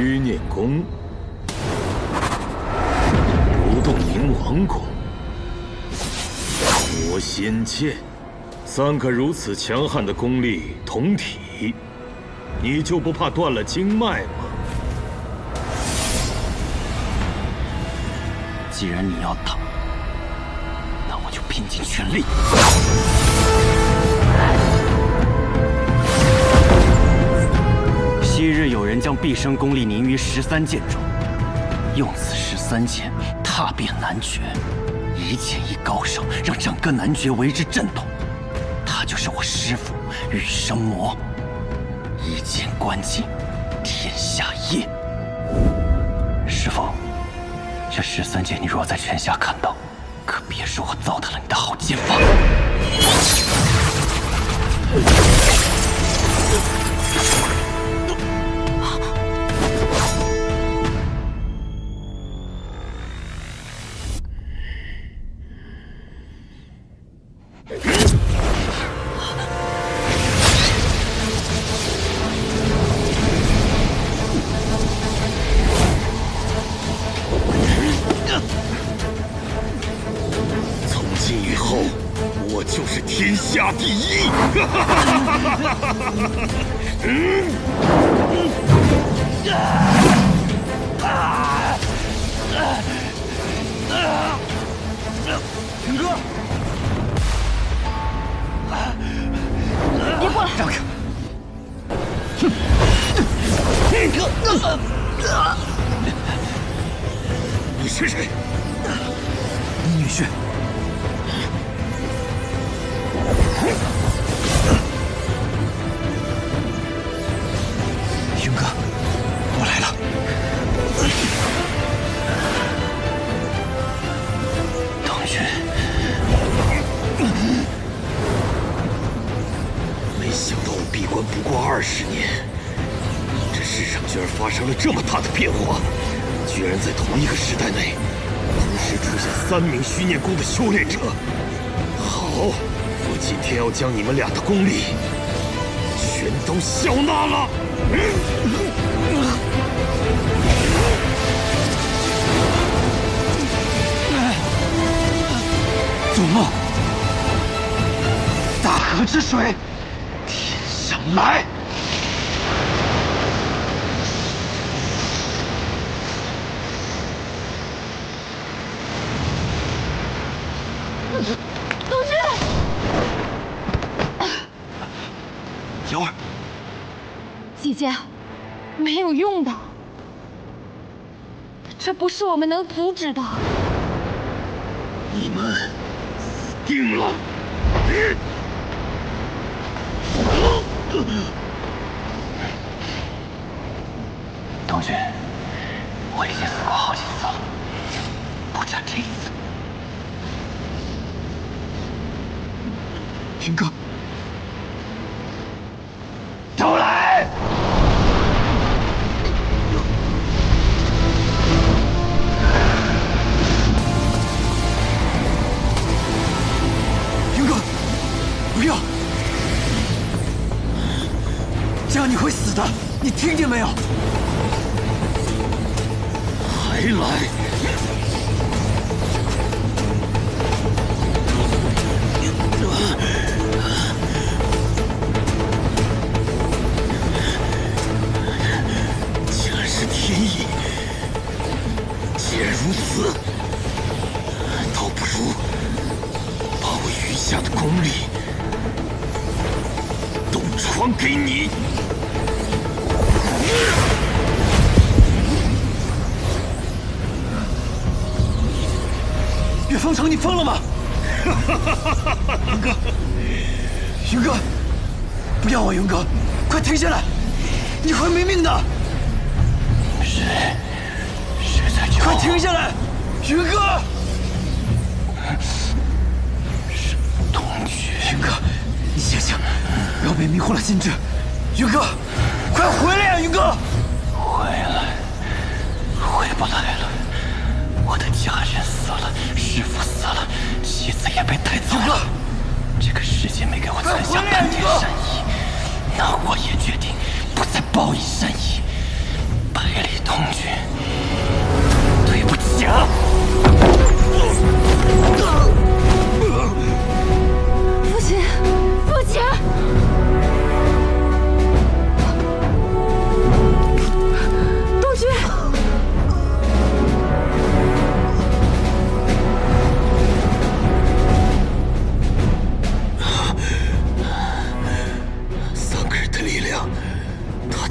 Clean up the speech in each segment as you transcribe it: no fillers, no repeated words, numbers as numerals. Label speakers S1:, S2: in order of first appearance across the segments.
S1: 虚念功，不动明王功，魔仙剑，3个如此强悍的功力同体，你就不怕断了经脉吗？
S2: 既然你要打，那我就拼尽全力。 昔日有人将毕生功力凝于13剑中，用此13剑踏遍南绝，一剑一高手，让整个南绝为之震动。他就是我师父羽生魔，一剑关尽天下业。师父，这13剑你若在泉下看到，可别说我糟蹋了你的好剑法。
S1: 从今以后，我就是天下第一！
S3: 云哥，
S4: 别过来！
S2: 让开！
S1: 你是谁？
S2: 女婿。 云哥，我来了。唐云，
S1: 没想到我闭关不过20年，这世上居然发生了这么大的变化，居然在同一个时代内，同时出现3名虚念宫的修炼者。好，我今天要将你们俩的功力全都消纳了！
S2: 做梦！大河之水，天上来！
S4: 同学，
S2: 瑶儿，
S4: 姐姐，没有用的，这不是我们能阻止的。
S1: 你们死定了！
S2: 东君，我已经死过好几次了，不差这一次。云哥，都来！云哥，不要！这样你会死的，你听见没有？
S1: 还来！竟然是天意！既然如此，倒不如把我余下的功力都传给你。
S2: 岳风城，你疯了吗？云哥，云哥，不要啊，云哥，快停下来，你会没命的。谁在救我？快停下来，云哥！是同学。云哥，你醒醒，不要被迷惑了心智。云哥，快回来呀，云哥！回来，回不来了。我的家人死了，师父死了，妻子也被带走了。这个世界没给我存下半点善意，那我也决定不再报以善意。百里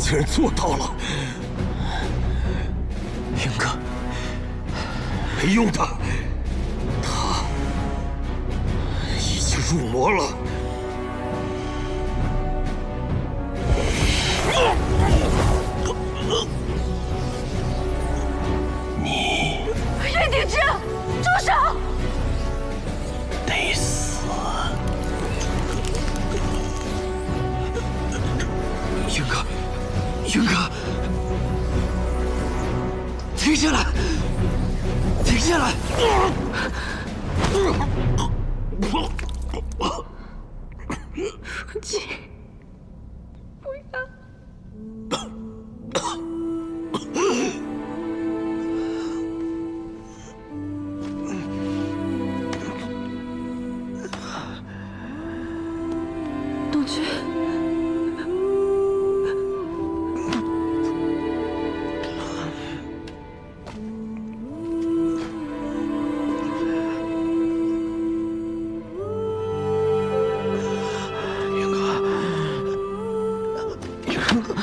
S1: 竟然做到了！
S2: 云哥，
S1: 没用的，他已经入魔了。
S2: 你
S4: 任鼎之，住手！
S2: 得死！云哥，云哥，停下来！停下来！
S4: 父亲，不要！东君，
S2: 云哥，云哥，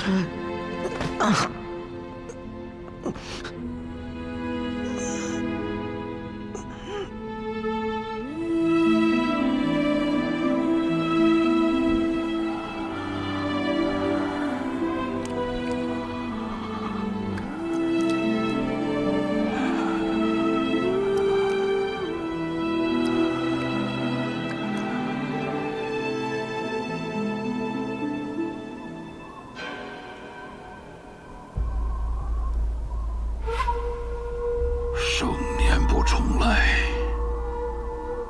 S5: 生年不重来，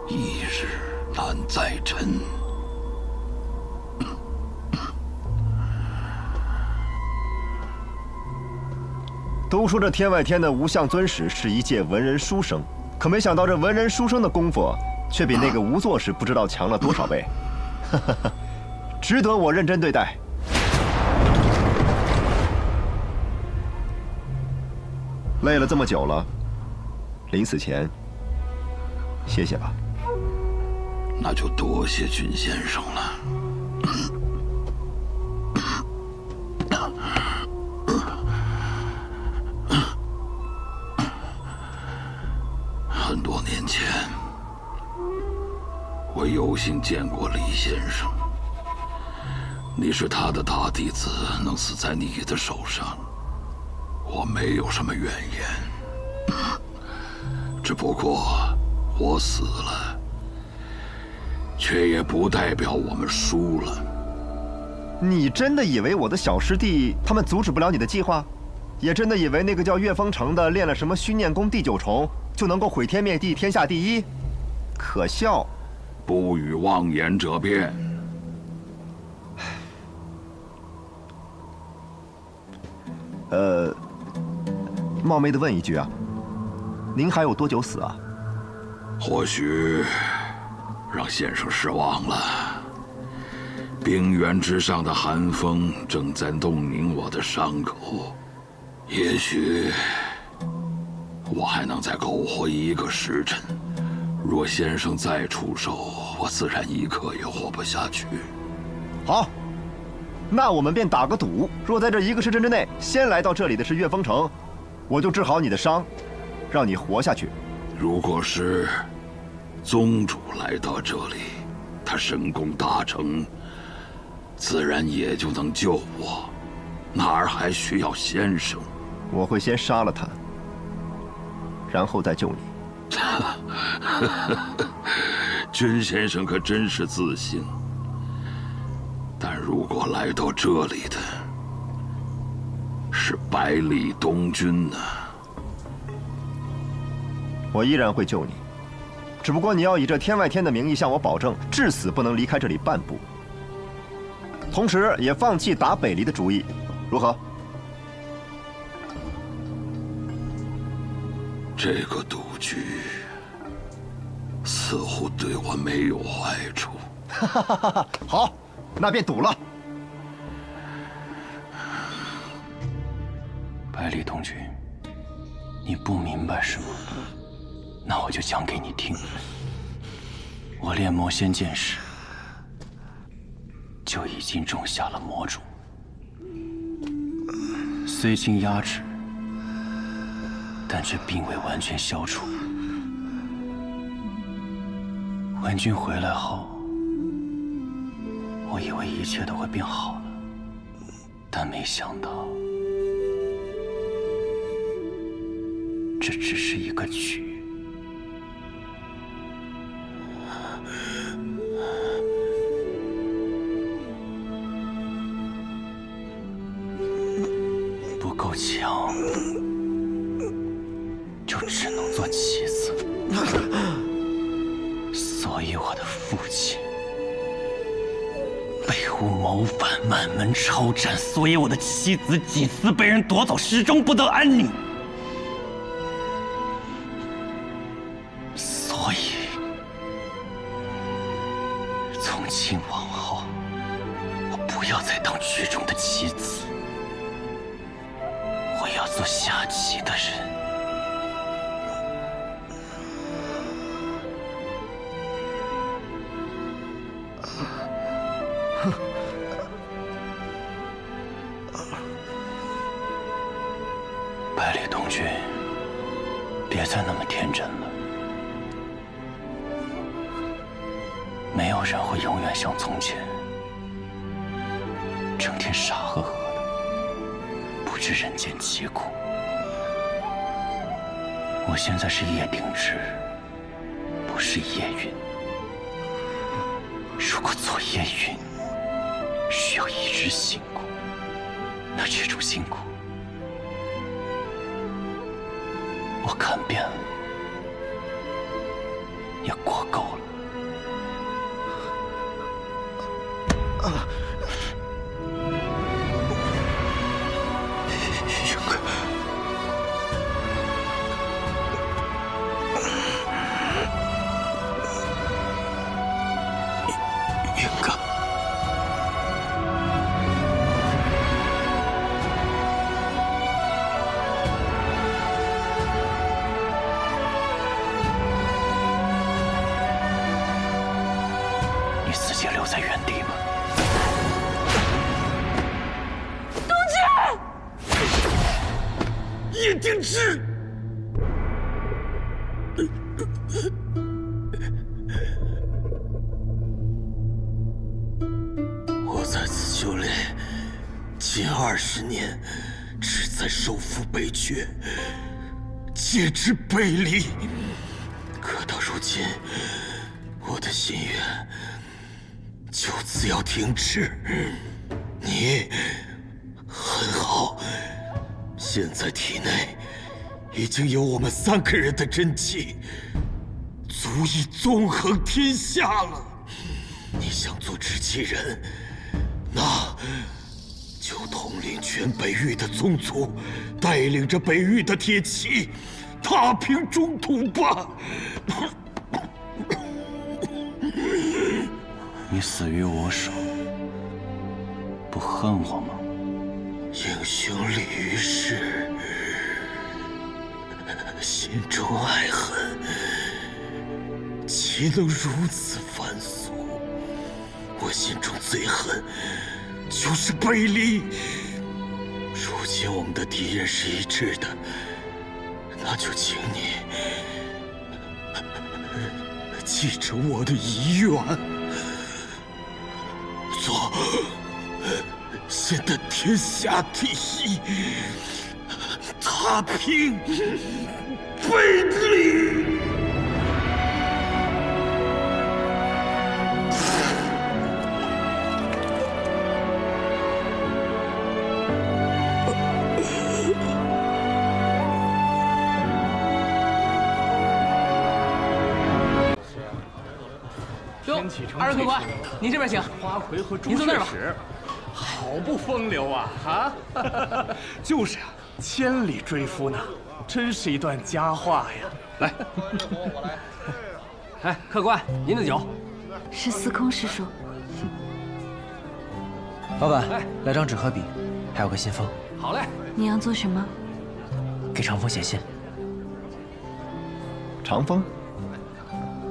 S5: 一日难再晨。
S6: 都说这天外天的无相尊使是一介文人书生，可没想到这文人书生的功夫，却比那个无作使不知道强了多少倍。值得我认真对待。累了这么久了，临死前歇歇吧。
S5: 那就多谢君先生了。很多年前，我有幸见过李先生。你是他的大弟子，能死在你的手上，我没有什么怨言。只不过我死了，却也不代表我们输了。
S6: 你真的以为我的小师弟他们阻止不了你的计划？也真的以为那个叫岳风城的练了什么虚念功第9重就能够毁天灭地、天下第一？可笑！
S5: 不与妄言者辩。
S6: 冒昧的问一句啊，您还有多久死啊？
S5: 或许让先生失望了。冰原之上的寒风正在冻凝我的伤口，也许我还能再苟活1个时辰。若先生再出手，我自然1刻也活不下去。
S6: 好，那我们便打个赌，若在这1个时辰之内，先来到这里的是岳风城，我就治好你的伤，让你活下去。
S5: 如果是宗主来到这里，他神功大成，自然也就能救我，哪儿还需要先生？
S6: 我会先杀了他，然后再救你。
S5: 君先生可真是自信。但如果来到这里的是百里东君呢？
S6: 我依然会救你，只不过你要以这天外天的名义向我保证，至死不能离开这里半步，同时也放弃打北离的主意，如何？
S5: 这个赌局似乎对我没有坏处。
S6: 好，那便赌了。
S2: 百里东君，你不明白是吗？那我就讲给你听。我练魔仙剑时，就已经种下了魔种。虽经压制，但却并未完全消除。文君回来后，我以为一切都会变好了，但没想到，这只是一个局。不够强，就只能做棋子。所以我的父亲被诬谋反，满门抄斩，所以我的妻子几次被人夺走，始终不得安宁。所以，从今往后，我不要再当局中的棋子，我要做下棋的人。百里东君，别再那么天真了。没有人会永远像从前，整天傻呵呵的，不知人间疾苦。我现在是叶鼎之，不是叶云。如果做叶云需要一直辛苦，那这种辛苦我看遍了，也过够了。云哥，云哥，你自己留在原地吧。
S1: 叶鼎之，我在此修炼近20年，只在收复北阙，戒之背离。可到如今，我的心愿就此要停止。你很好。现在体内已经有我们3个人的真气，足以纵横天下了。你想做执气人，那就统领全北域的宗族，带领着北域的铁骑，踏平中土吧。
S2: 你死于我手，不恨我吗？
S1: 英雄立于世，心中爱恨，岂能如此凡俗？我心中最恨就是背离。如今我们的敌人是一致的，那就请你继承我的遗愿，做现在天下第一，踏平背离。
S3: 哟，二位客官，您这边请。
S7: 花魁和朱
S3: 您坐那儿吧。
S7: 好不风流啊！啊，就是啊，千里追夫呢，真是一段佳话呀！来，
S3: 哎，客官，您的酒。
S4: 是司空师叔。
S8: 老板，来张纸和笔，还有个信封。
S3: 好嘞。
S4: 你要做什么？
S8: 给长风写信。
S6: 长风，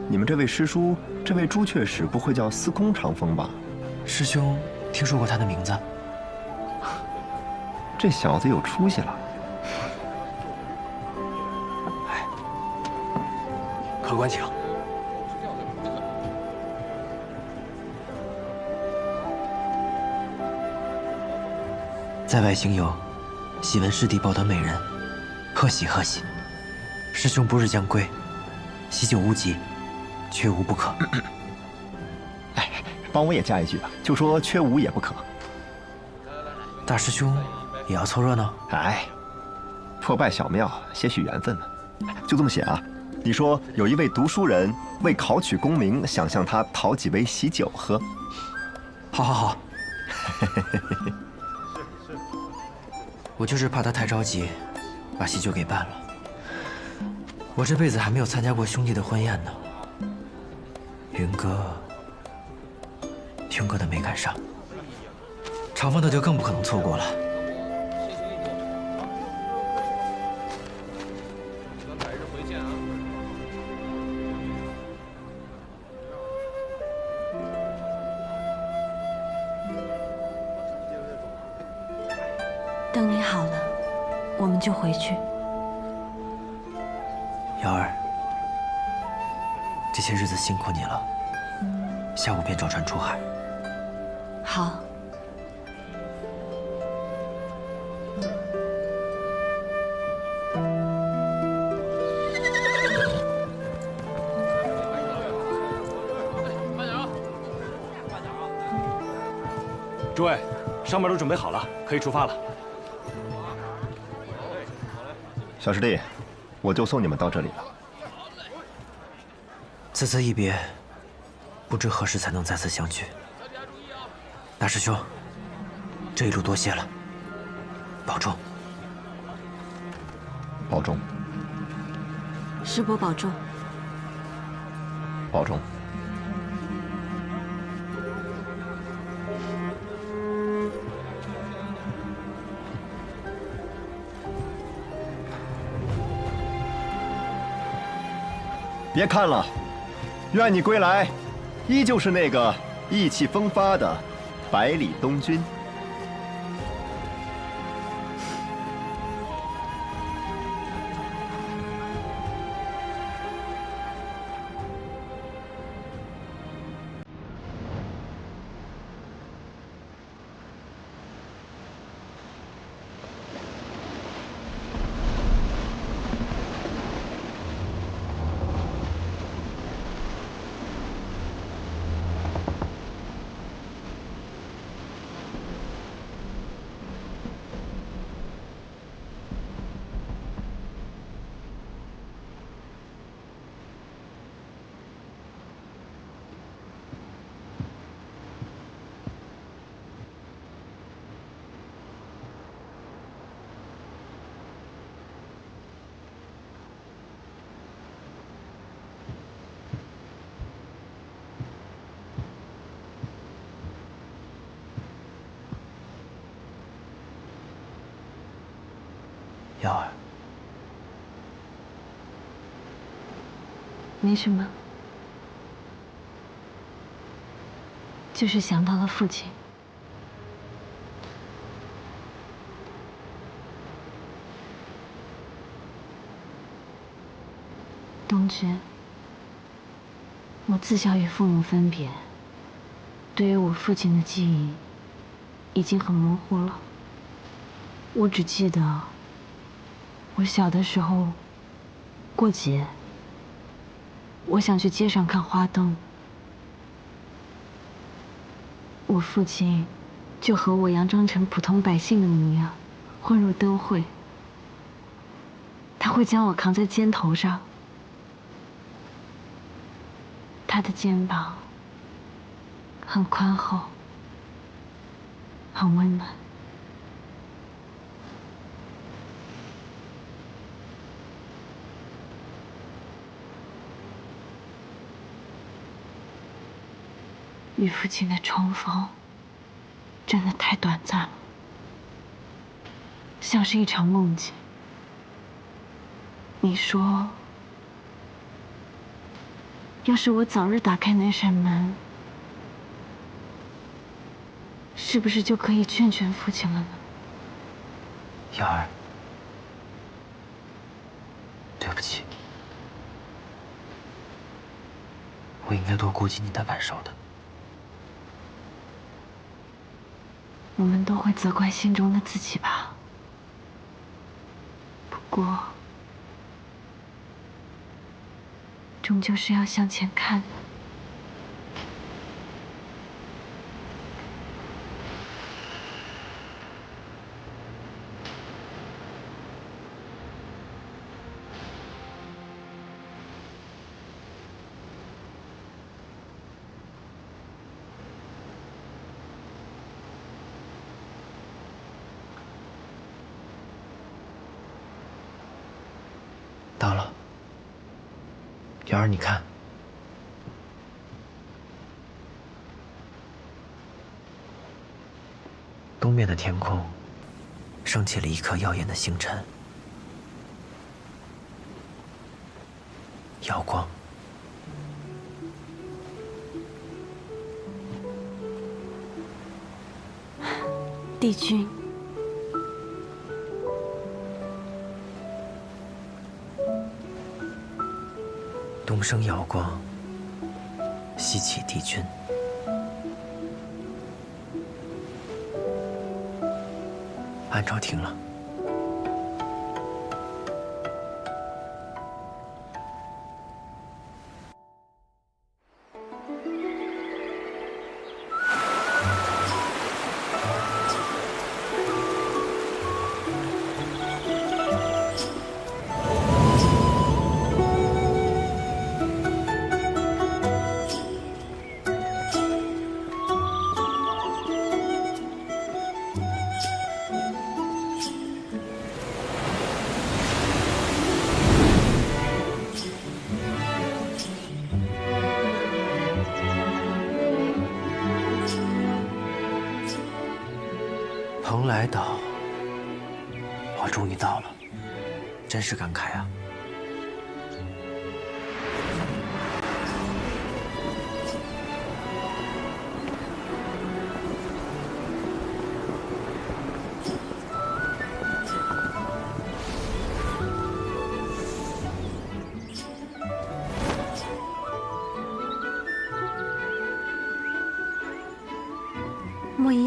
S6: 你们这位师叔，这位朱雀使不会叫司空长风吧？
S8: 师兄听说过他的名字？
S6: 这小子有出息了。
S3: 客官请。
S8: 在外行游，喜闻师弟抱得美人，贺喜贺喜！师兄不日将归，喜酒无极，缺无不可。
S6: 哎，帮我也加一句吧，就说缺无也不可。
S8: 大师兄也要凑热闹？
S6: 哎，破败小庙，些许缘分嘛。就这么写啊。你说有一位读书人为考取功名，想向他讨几杯喜酒喝。
S8: 好，好，好。我就是怕他太着急，把喜酒给办了。我这辈子还没有参加过兄弟的婚宴呢。云哥的没赶上，长风的就更不可能错过了。
S9: 等你好了，我们就回去。
S8: 瑶儿，这些日子辛苦你了，下午便找船出海。
S9: 好。
S7: 诸位，上面都准备好了，可以出发了。
S6: 小师弟，我就送你们到这里了。
S8: 此次一别，不知何时才能再次相聚。大师兄，这一路多谢了，保重。
S6: 保重。
S9: 师伯保重。
S6: 保重。别看了，愿你归来，依旧是那个意气风发的百里东君。
S8: 瑶儿，
S4: 没什么，就是想到了父亲。东君，我自小与父母分别，对于我父亲的记忆已经很模糊了。我只记得我小的时候过节，我想去街上看花灯，我父亲就和我佯装成普通百姓的模样，混入灯会。他会将我扛在肩头上，他的肩膀很宽厚，很温暖。与父亲的重逢真的太短暂了，像是一场梦境。你说，要是我早日打开那扇门，是不是就可以劝劝父亲了呢？
S8: 瑶儿，对不起，我应该多顾及你的感受的。
S4: 我们都会责怪心中的自己吧。不过，终究是要向前看的。
S8: 到了，瑶儿，你看，东边的天空升起了一颗耀眼的星辰，瑶光。
S9: 帝君，
S8: 东升瑶光，西起帝君。安朝廷了。蓬莱岛，我终于到了，真是感慨啊！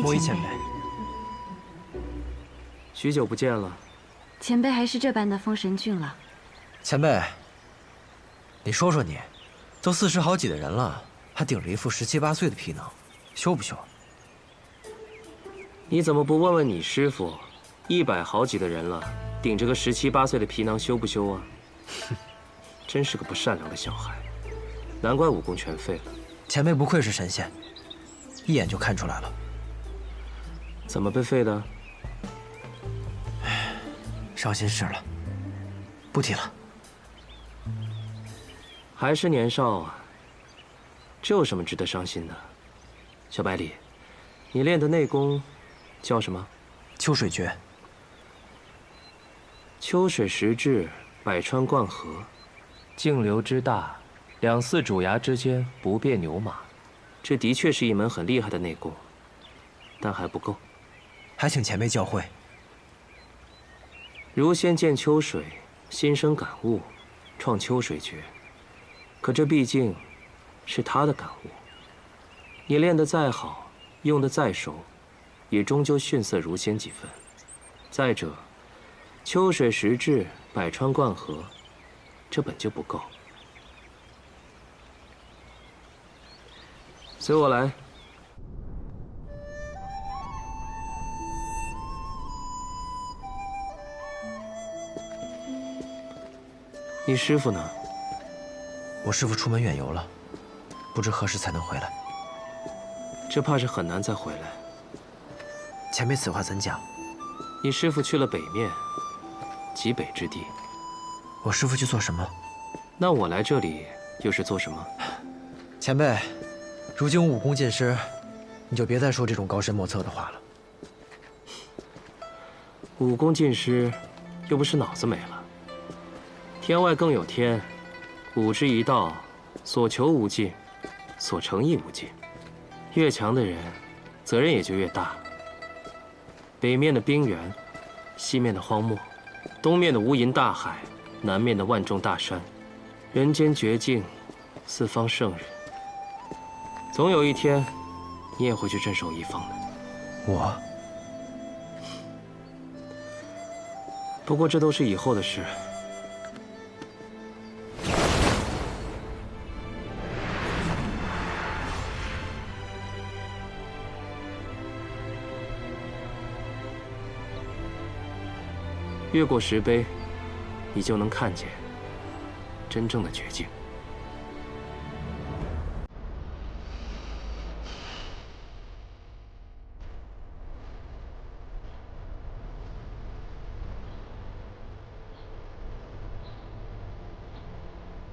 S9: 莫一
S8: 前辈。
S3: 许久不见了，
S9: 前辈还是这般的风神俊了。
S8: 前辈，你说说你，都40好几的人了，还顶着一副17、18岁的皮囊，羞不羞？
S3: 你怎么不问问你师傅，100好几的人了，顶着个17、18岁的皮囊羞不羞啊？真是个不善良的小孩，难怪武功全废了。
S8: 前辈不愧是神仙，一眼就看出来了。
S3: 怎么被废的？
S8: 伤心事了，不提了。
S3: 还是年少啊，这有什么值得伤心的？小百里，你练的内功叫什么？
S8: 秋水诀。
S3: 秋水时至，百川贯河，径流之大，两寺主崖之间不变牛马。这的确是一门很厉害的内功，但还不够，
S8: 还请前辈教诲。
S3: 如仙见秋水，心生感悟，创秋水诀。可这毕竟是他的感悟，你练得再好，用得再熟，也终究逊色如仙几分。再者，秋水时至，百川贯河，这本就不够。随我来。你师傅呢？
S8: 我师傅出门远游了，不知何时才能回来。
S3: 这怕是很难再回来。
S8: 前辈此话怎讲？
S3: 你师傅去了北面，极北之地。
S8: 我师傅去做什么？
S3: 那我来这里又是做什么？
S8: 前辈，如今我武功尽失，你就别再说这种高深莫测的话了。
S3: 武功尽失，又不是脑子没了。天外更有天，武之一道，所求无尽，所成亦无尽。越强的人，责任也就越大。北面的冰原，西面的荒漠，东面的无垠大海，南面的万众大山，人间绝境，四方圣人。总有一天，你也会去镇守一方的。
S8: 我。
S3: 不过这都是以后的事。越过石碑，你就能看见真正的绝境。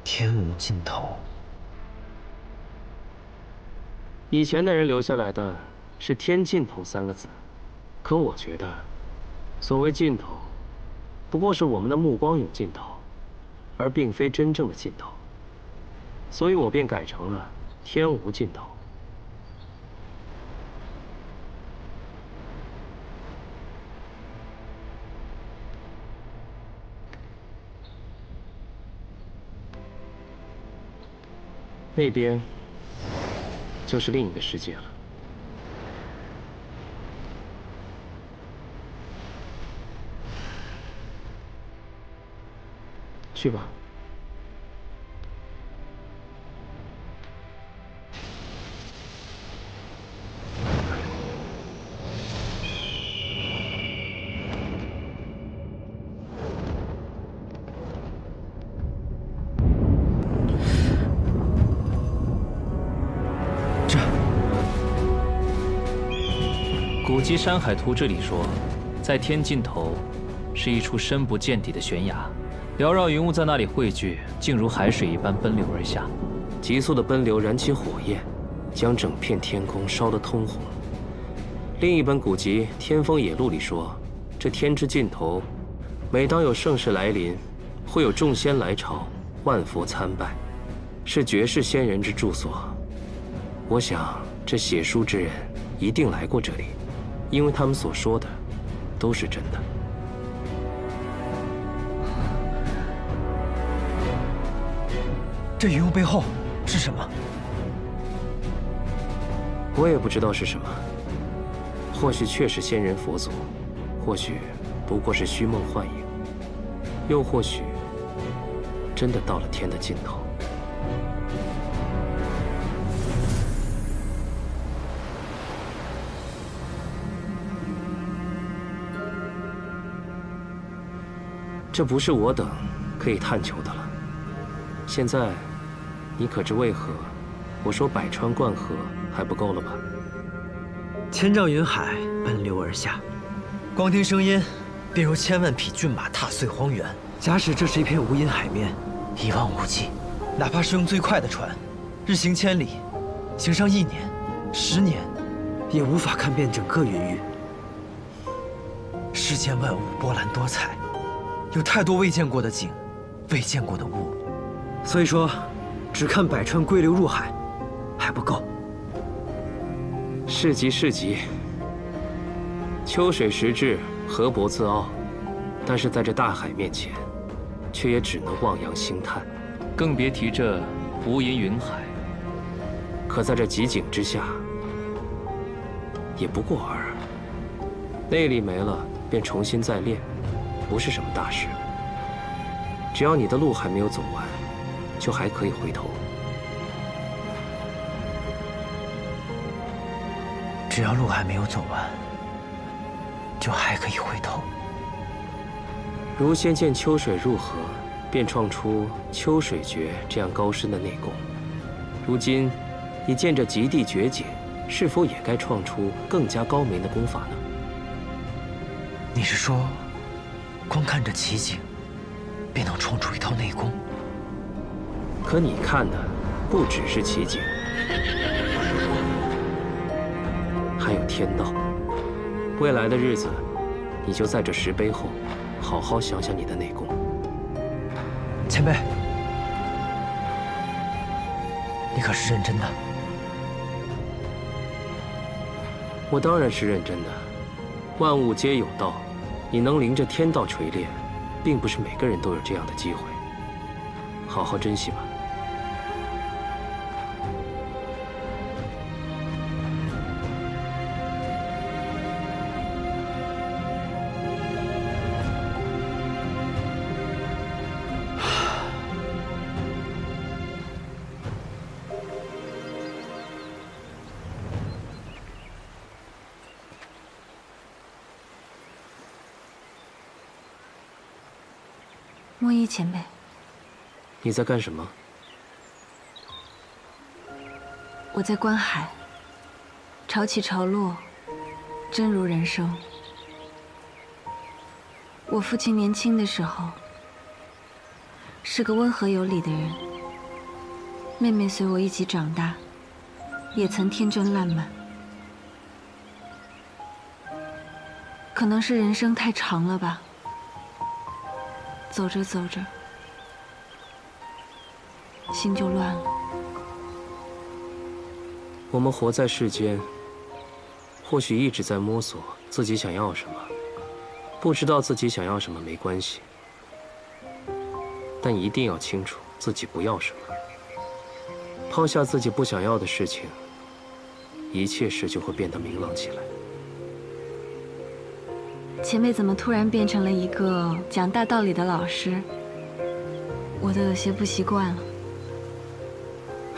S8: 天无尽头。
S3: 以前的人留下来的是“天尽头”3个字，可我觉得，所谓尽头，不过是我们的目光有尽头，而并非真正的尽头。所以我便改成了“天无尽头”。那边就是另一个世界了。去吧。
S10: 古籍《山海图志》里说，在天尽头是一处深不见底的悬崖，缭绕云雾在那里汇聚，竟如海水一般奔流而下。
S3: 急速的奔流燃起火焰，将整片天空烧得通红。另一本古籍《天风野录》里说，这天之尽头，每当有盛世来临，会有众仙来朝，万佛参拜，是绝世仙人之住所。我想，这写书之人一定来过这里，因为他们所说的都是真的。
S8: 这云雾背后是什么？
S3: 我也不知道是什么，或许确是仙人佛祖，或许不过是虚梦幻影，又或许真的到了天的尽头。这不是我等可以探求的了。现在，你可知为何我说百川贯河还不够了吧？
S8: 千丈云海奔流而下，光听声音，便如千万匹骏马踏碎荒原。假使这是一片无垠海面，一望无际，哪怕是用最快的船，日行千里，行上1年、10年，也无法看遍整个云域。世间万物波澜多彩，有太多未见过的景，未见过的物。所以说，只看百川归流入海，还不够。
S3: 是极是极。秋水时至，河伯自傲，但是在这大海面前，却也只能望洋兴叹，
S10: 更别提这无垠云海。
S3: 可在这极景之下，也不过尔尔。内力没了，便重新再练，不是什么大事。只要你的路还没有走完，就还可以回头。
S8: 只要路还没有走完，就还可以回头。
S3: 如先见秋水入河，便创出秋水诀这样高深的内功。如今，你见这极地绝景，是否也该创出更加高明的功法呢？
S8: 你是说，光看这奇景，便能创出一套内功？
S3: 可你看的不只是奇景，还有天道。未来的日子，你就在这石碑后，好好想想你的内功。
S8: 前辈，你可是认真的？
S3: 我当然是认真的。万物皆有道，你能临着天道锤炼，并不是每个人都有这样的机会。好好珍惜吧。
S9: 莫一前辈，
S3: 你在干什么？
S9: 我在观海，潮起潮落，真如人生。我父亲年轻的时候是个温和有礼的人，妹妹随我一起长大，也曾天真烂漫。可能是人生太长了吧。走着走着，心就乱了。
S3: 我们活在世间，或许一直在摸索自己想要什么。不知道自己想要什么没关系，但一定要清楚自己不要什么。抛下自己不想要的事情，一切事就会变得明朗起来。
S9: 前辈怎么突然变成了一个讲大道理的老师？我都有些不习惯了。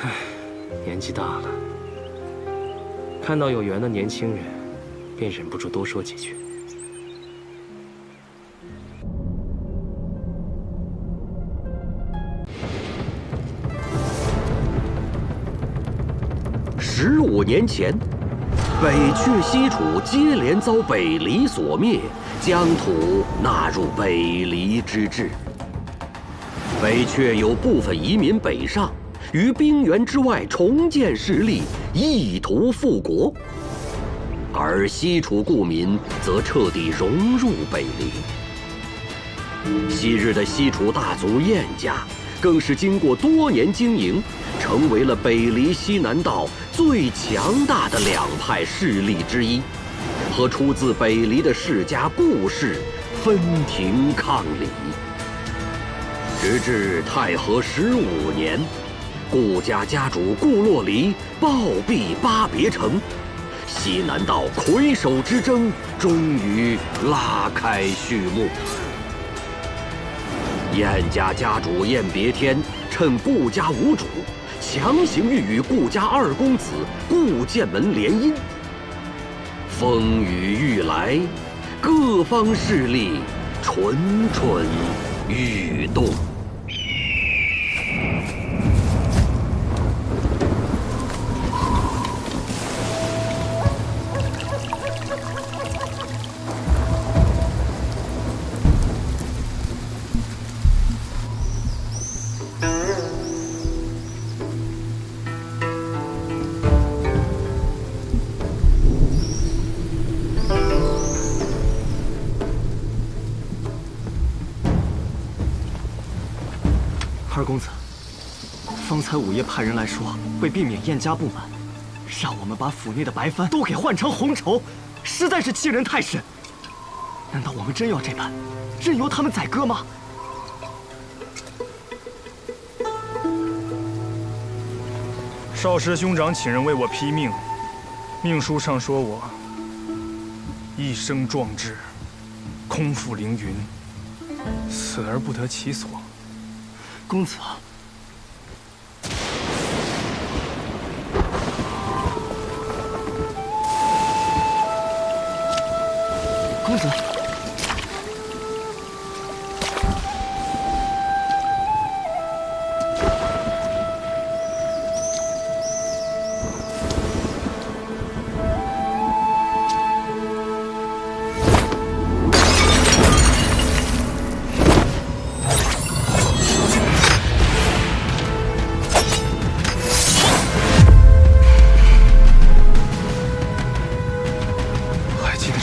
S3: 唉，年纪大了，看到有缘的年轻人，便忍不住多说几句。
S11: 15年前，北阙西楚接连遭北黎所灭，疆土纳入北黎之治。北阙有部分移民北上，于冰原之外重建势力，意图复国；而西楚故民则彻底融入北黎。昔日的西楚大族晏家，更是经过多年经营，成为了北黎西南道最强大的两派势力之一，和出自北黎的世家顾氏分庭抗礼。直至太和15年，顾家家主顾洛离暴毙巴别城，西南道魁首之争终于拉开序幕。晏家家主晏别天趁顾家无主，强行欲与顾家二公子顾剑门联姻。风雨欲来，各方势力蠢蠢欲动。
S8: 二公子，方才午夜派人来说，为避免晏家不满，让我们把府内的白帆都给换成红绸，实在是欺人太甚。难道我们真要这般，任由他们宰割吗？
S12: 少师兄长请人为我批命，命书上说我一生壮志，空负凌云，死而不得其所。
S8: 公子，公子，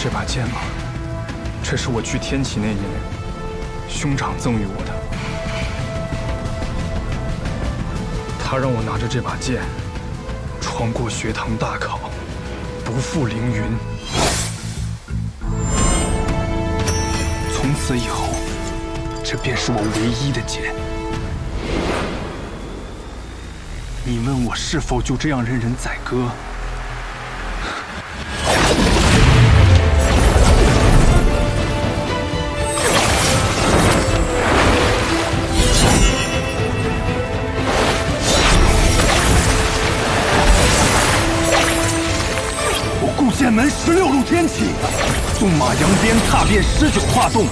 S12: 这把剑吗？这是我去天启那年，兄长赠予我的。他让我拿着这把剑，闯过学堂大考，不负凌云。此以后，这便是我唯一的剑。你问我是否就这样任人宰割？剑门16路天启，纵马扬鞭，踏遍19化洞，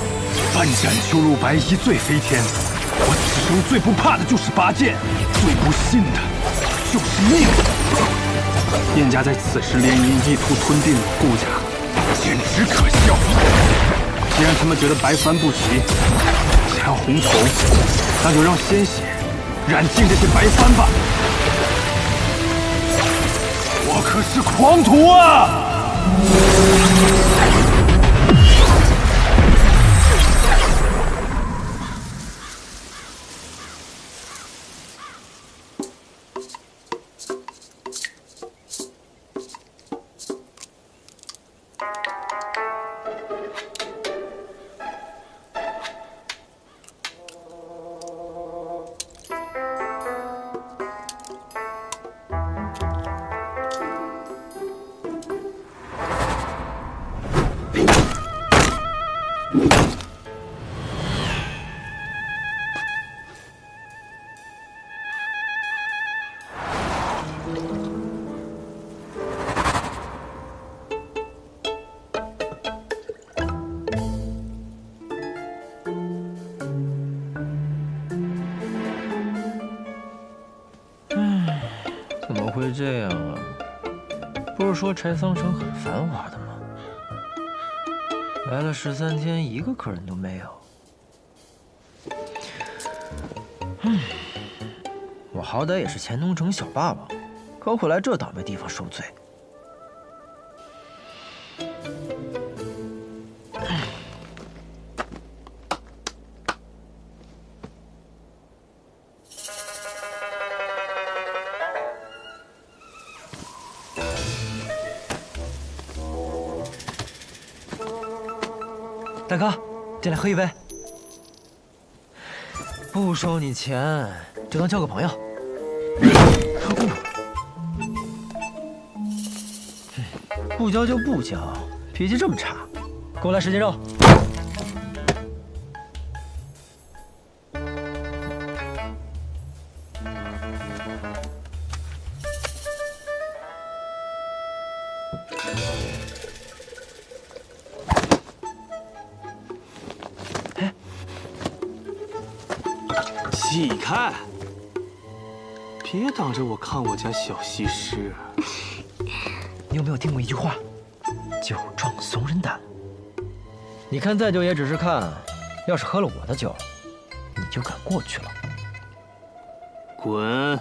S12: 翻斩秋露白衣醉飞天。我此生最不怕的就是拔剑，最不信的就是命。燕家在此时联姻，意图吞并我顾家，简直可笑。既然他们觉得白帆不齐，想要红头，那就让鲜血染尽这些白帆吧。我可是狂徒啊！
S8: 怎么会这样啊？不是说柴桑城很繁华的吗？来了13天，一个客人都没有。我好歹也是钱东城小霸王，可会来这倒霉地方受罪。大哥，进来喝一杯。不收你钱，就当交个朋友。不交就不交，脾气这么差，给我来10斤肉。
S3: 细看，别挡着我看我家小西施。
S8: 你有没有听过一句话？酒壮怂人胆。你看再酒也只是看，要是喝了我的酒，你就敢过去了。
S3: 滚！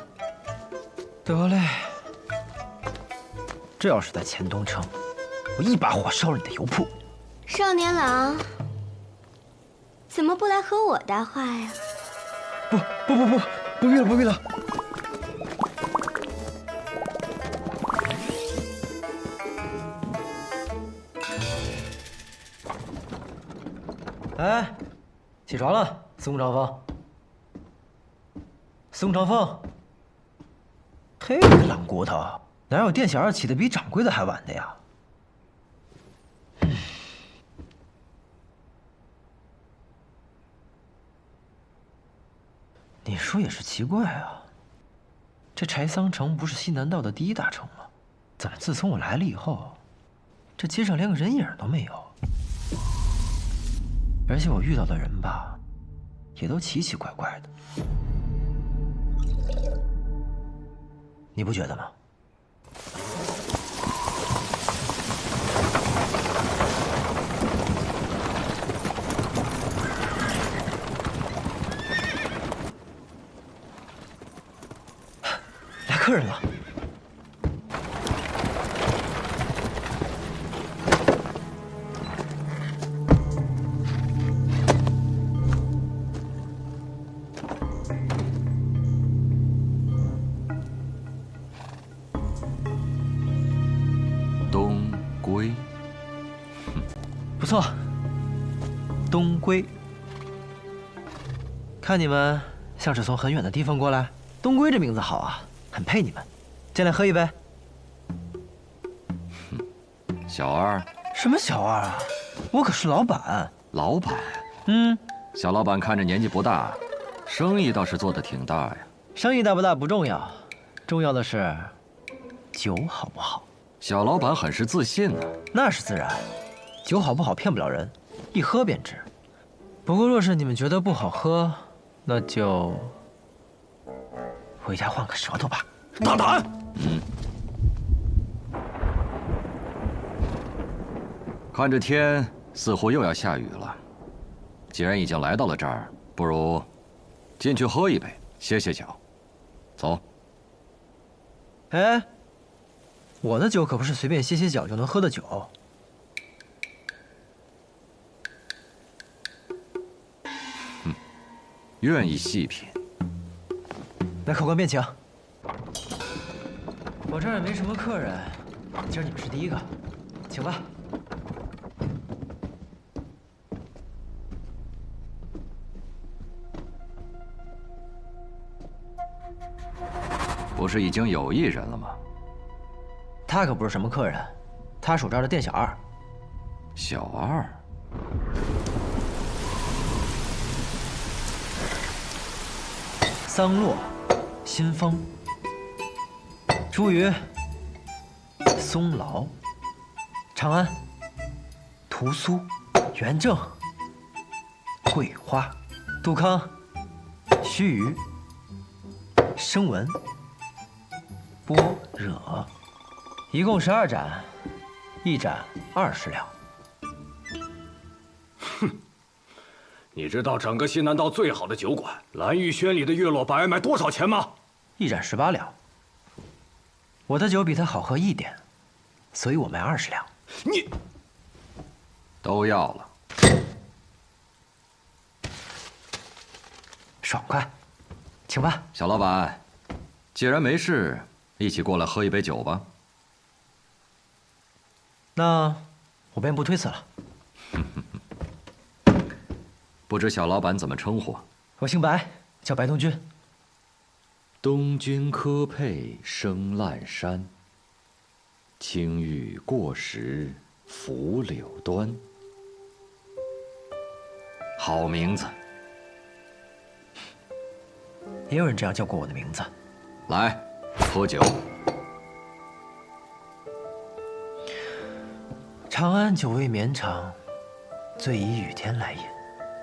S8: 得嘞，这要是在钱东城，我一把火烧了你的油铺。
S13: 少年郎，怎么不来和我搭话呀？
S8: 不必了，不必了。哎，起床了，宋长风。宋长风，嘿，个懒骨头，哪有店小二起的比掌柜的还晚的呀？你说也是奇怪啊，这柴桑城不是西南道的第1大城吗？怎么自从我来了以后，这街上连个人影都没有？而且我遇到的人吧，也都奇奇怪怪的，你不觉得吗？来客人了。
S5: 东归，
S8: 不错，东归。看你们像是从很远的地方过来，东归这名字好啊，很配你们。进来喝一杯。
S14: 小二？
S8: 什么小二啊？我可是老板。
S14: 老板？小老板看着年纪不大，生意倒是做得挺大呀。
S8: 生意大不大不重要，重要的是酒好不好。
S14: 小老板很是自信呢。
S8: 那是自然，酒好不好骗不了人，一喝便知。不过若是你们觉得不好喝，那就回家换个舌头吧。
S14: 大胆！看这天似乎又要下雨了，既然已经来到了这儿，不如进去喝一杯，歇歇脚。走。
S8: 哎，我的酒可不是随便歇歇脚就能喝的酒。
S14: 愿意细品。
S8: 来，客官便请。我这儿也没什么客人，今儿你们是第一个，请吧。
S14: 不是已经有一人了吗？
S8: 他可不是什么客人，他属这儿的店小二。
S14: 小二。
S8: 桑洛、新风、茱萸、松劳、长安、屠苏、元正、桂花、杜康、须臾、声闻、般若，一共12盏，一盏20两。
S15: 你知道整个西南道最好的酒馆蓝玉轩里的月落白卖多少钱吗？
S8: 一盏18两。我的酒比它好喝一点，所以我卖20两。
S15: 你
S14: 都要了，
S8: 爽快，请吧。
S14: 小老板，既然没事，一起过来喝一杯酒吧。
S8: 那我便不推辞了。
S14: 不知小老板怎么称呼？
S8: 我姓白，叫白东君。
S14: 东君科佩生烂山，青玉过时拂柳端。好名字。
S8: 也有人这样叫过我的名字。
S14: 来，喝酒。
S8: 长安久未绵长，醉以雨天来饮。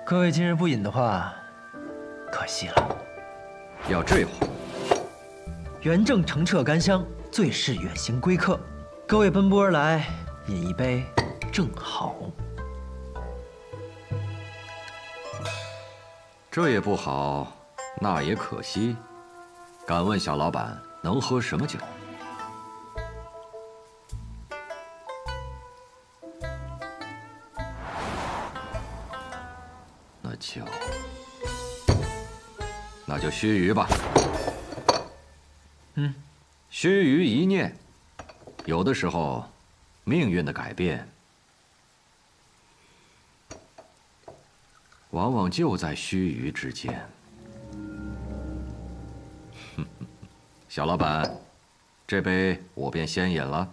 S8: 各位今日不饮的话，可惜了。
S14: 要这话。
S8: 元正澄澈甘香，最是远行归客。各位奔波而来，饮一杯正好。
S14: 这也不好，那也可惜。敢问小老板能喝什么酒？那就须臾吧。须臾一念，有的时候，命运的改变，往往就在须臾之间。小老板，这杯我便先饮了。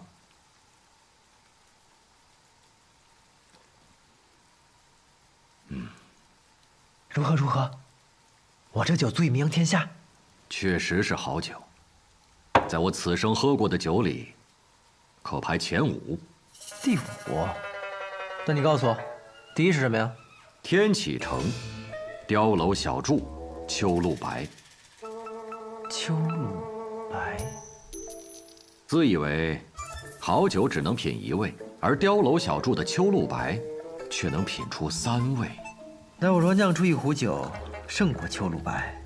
S8: 如何如何？我这酒足以名扬天下。
S14: 确实是好酒，在我此生喝过的酒里，可排前5。
S8: 第5？那你告诉我，第1是什么呀？
S14: 天启城，碉楼小筑，秋露白。
S8: 秋露白。
S14: 自以为好酒只能品1味，而碉楼小筑的秋露白，却能品出3味。
S8: 那我若酿出一壶酒，胜过秋露白，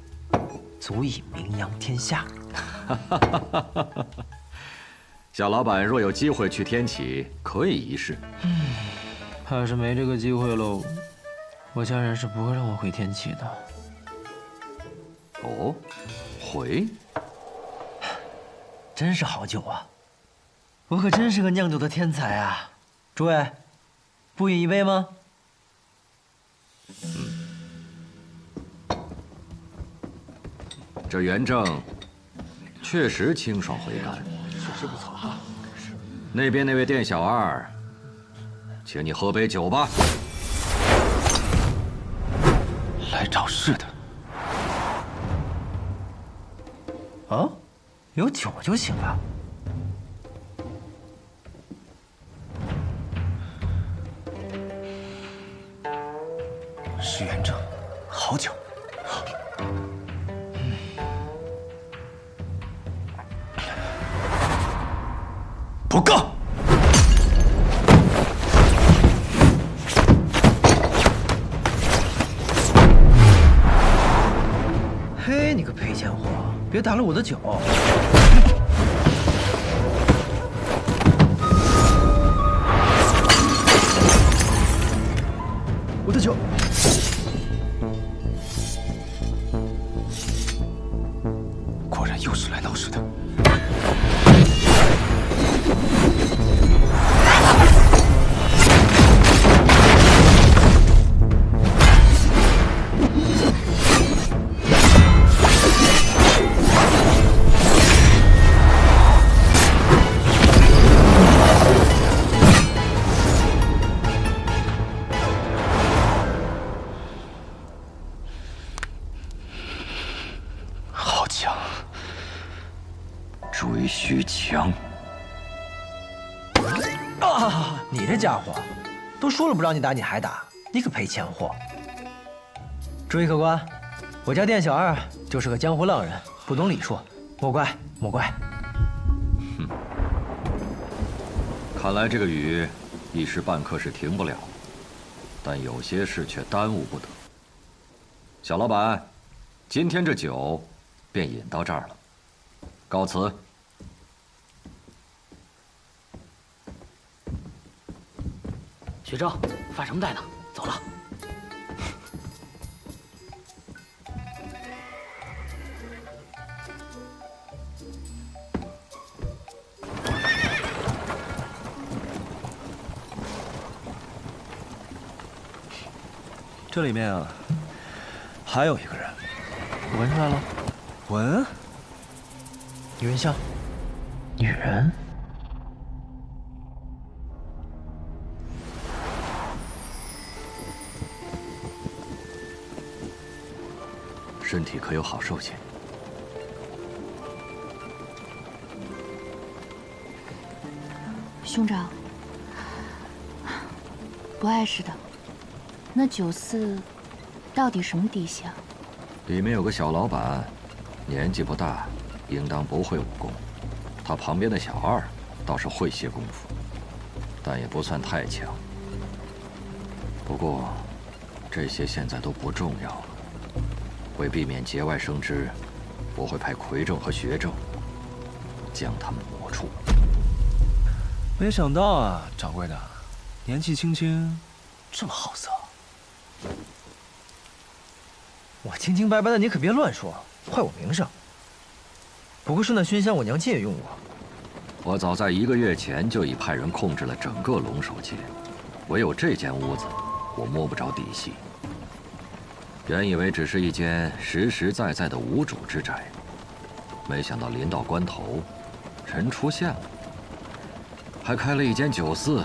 S8: 足以名扬天下。
S14: 小老板若有机会去天启，可以一试。
S8: 怕是没这个机会喽。我家人是不会让我回天启的。
S14: 哦，回？
S8: 真是好酒啊！我可真是个酿酒的天才啊！诸位，不饮一杯吗？
S14: 这元正确实清爽回甘，
S7: 确实不错啊。
S14: 那边那位店小二，请你喝杯酒吧。
S2: 来找事的。
S8: 啊，有酒就行了。
S2: 是元正，好酒。不够。
S8: 嘿，你个赔钱货，别打了我的酒！我的酒！
S2: 果然又是来闹事的。好强！追虚强。
S8: 啊！你这家伙，都说了不让你打，你还打，你个赔钱货！注意客官，我家店小二就是个江湖浪人，不懂礼数，莫怪莫怪。
S14: 哼，看来这个雨一时半刻是停不了，但有些事却耽误不得。小老板，今天这酒便饮到这儿了，告辞。
S16: 学正，发什么呆呢？走了。
S2: 这里面啊，还有一个人，
S8: 我闻出来了。
S2: 闻？
S8: 女人香。女人？
S14: 身体可有好受些？
S4: 兄长，不碍事的。那酒肆到底什么底细啊？
S14: 里面有个小老板，年纪不大，应当不会武功。他旁边的小二倒是会些功夫，但也不算太强。不过，这些现在都不重要了。为避免节外生枝，我会派魁正和学正将他们抹除。
S2: 没想到啊，掌柜的，年纪轻轻，这么好色。
S8: 我清清白白的，你可别乱说，坏我名声。不过是那熏香，我娘亲也用过。
S14: 我早在1个月前就已派人控制了整个龙首界，唯有这间屋子，我摸不着底细。原以为只是一间实实在在的无主之宅，没想到临到关头，人出现了，还开了一间酒肆。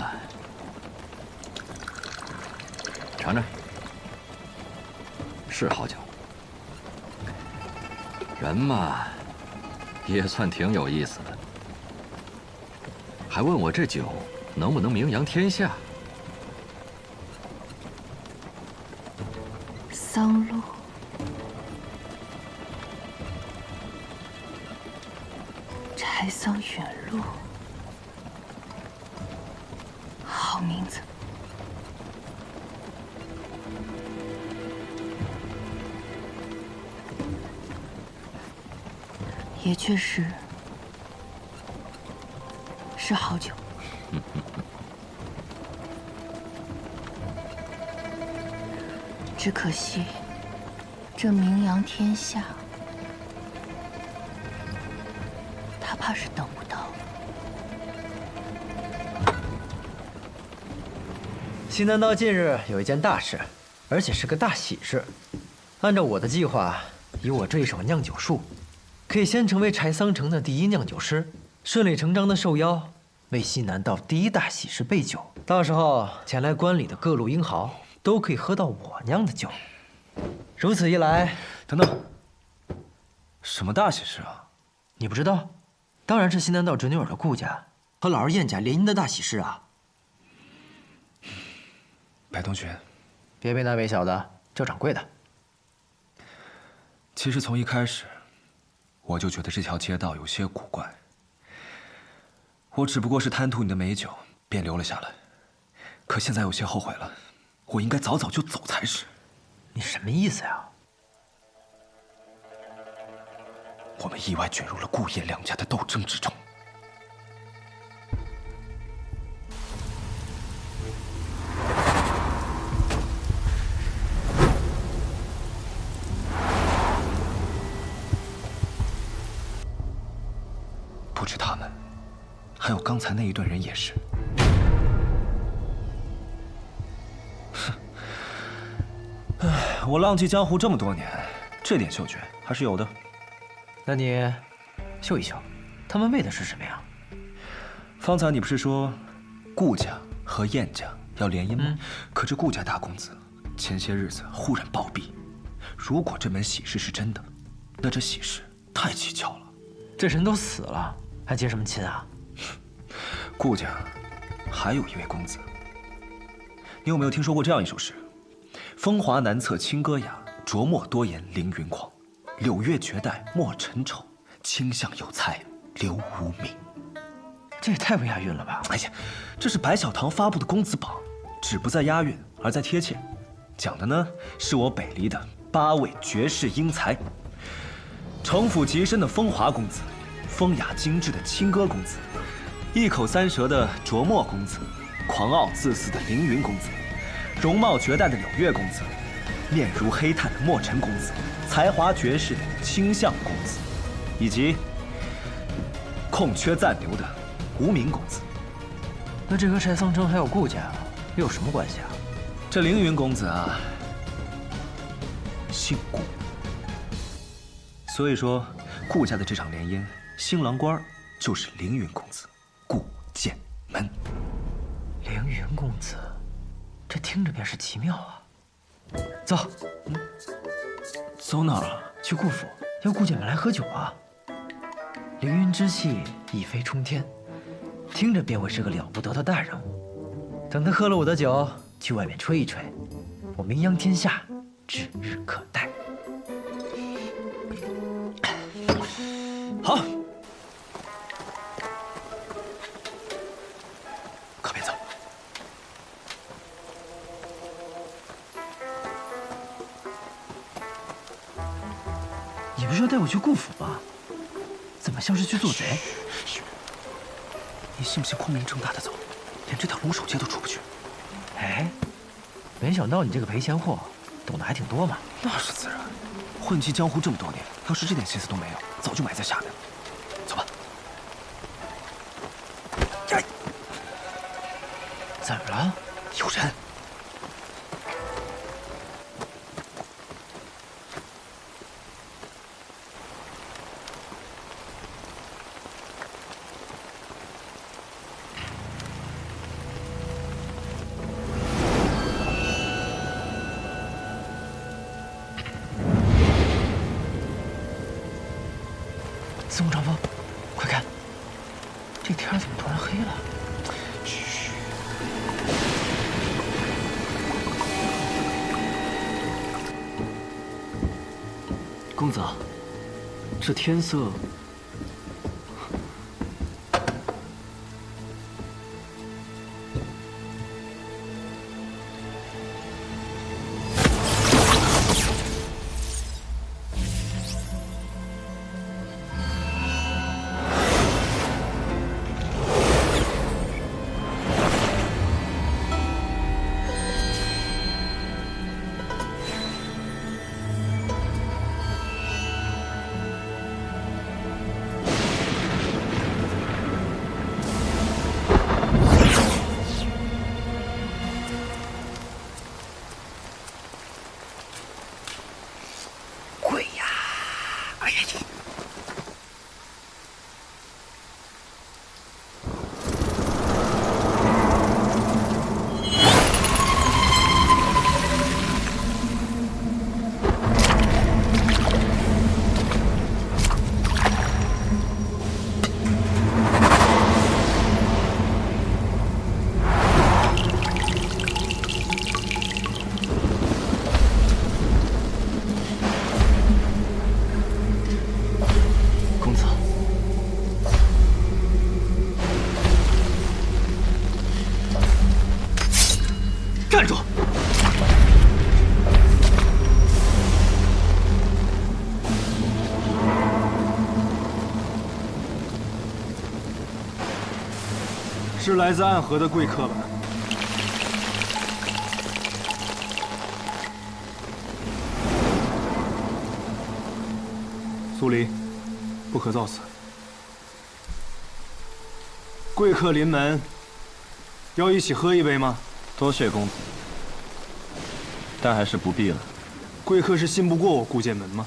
S14: 尝尝，是好酒。人嘛，也算挺有意思的。还问我这酒能不能名扬天下？
S4: 桑露，柴桑远路，好名字。也确实是好酒。只可惜，这名扬天下，他怕是等不到。
S8: 西南道近日有一件大事，而且是个大喜事。按照我的计划，以我这一手酿酒术，可以先成为柴桑城的第一酿酒师，顺理成章的受邀为西南道第一大喜事备酒。到时候前来观礼的各路英豪都可以喝到我酿的酒。如此一来，
S12: 等等，什么大喜事啊？
S8: 你不知道？当然是西南道侄女儿的顾家和老儿燕家联姻的大喜事啊！
S12: 白同学，
S8: 别为大为小的，叫掌柜的。
S12: 其实从一开始，我就觉得这条街道有些古怪。我只不过是贪图你的美酒，便留了下来。可现在有些后悔了，我应该早早就走才是。
S8: 你什么意思呀？
S12: 我们意外卷入了顾燕两家的斗争之中。不止他们，还有刚才那一队人也是。哼，唉，我浪迹江湖这么多年，这点嗅觉还是有的。
S8: 那你秀一秀，他们为的是什么呀？
S12: 方才你不是说顾家和燕家要联姻吗？可这顾家大公子前些日子忽然暴毙，如果这门喜事是真的，那这喜事太蹊跷了。
S8: 这人都死了，还结什么亲啊？
S12: 顾家还有一位公子，你有没有听说过这样一首诗？风华难测清歌雅，琢墨多言凌云狂。柳月绝代莫尘丑，清香有才留无名。
S8: 这也太不押韵了吧！
S12: 哎呀，这是白小堂发布的公子榜，只不在押韵，而在贴切。讲的呢，是我北离的8位绝世英才：城府极深的风华公子，风雅精致的清歌公子，一口三舌的琢墨公子，狂傲自肆的凌云公子，容貌绝代的柳月公子，面如黑炭的墨尘公子，才华绝世的清相公子，以及空缺暂留的无名公子。
S8: 那这和柴桑城还有顾家又有什么关系啊？
S12: 这凌云公子啊，姓顾，所以说顾家的这场联姻，新郎官就是凌云公子顾剑门。
S8: 凌云公子，这听着便是奇妙啊！走，
S12: 走哪儿啊？
S8: 去顾府，要顾剑门来喝酒啊！凌云之气一飞冲天，听着便会是个了不得的大人物。等他喝了我的酒，去外面吹一吹，我名扬天下，指日可待。
S12: 好，可别走。
S8: 你不是要带我去顾府吗？怎么像是去做贼？
S12: 你信不信光明正大的走，连这条龙首街都出不去？
S8: 哎，没想到你这个赔钱货懂得还挺多嘛。
S12: 那是自然，混迹江湖这么多年，要是这点心思都没有，早就埋在下面了。走吧。呀！
S8: 怎么了？
S12: 有人。
S8: 司空长风，快看，这天怎么突然黑了？
S12: 嘘。
S3: 公子，这天色……
S1: 站住！
S12: 是来自暗河的贵客吧？苏黎，不可造次。贵客临门，要一起喝一杯吗？
S6: 多谢公子，但还是不必了。
S12: 贵客是信不过我顾剑门吗？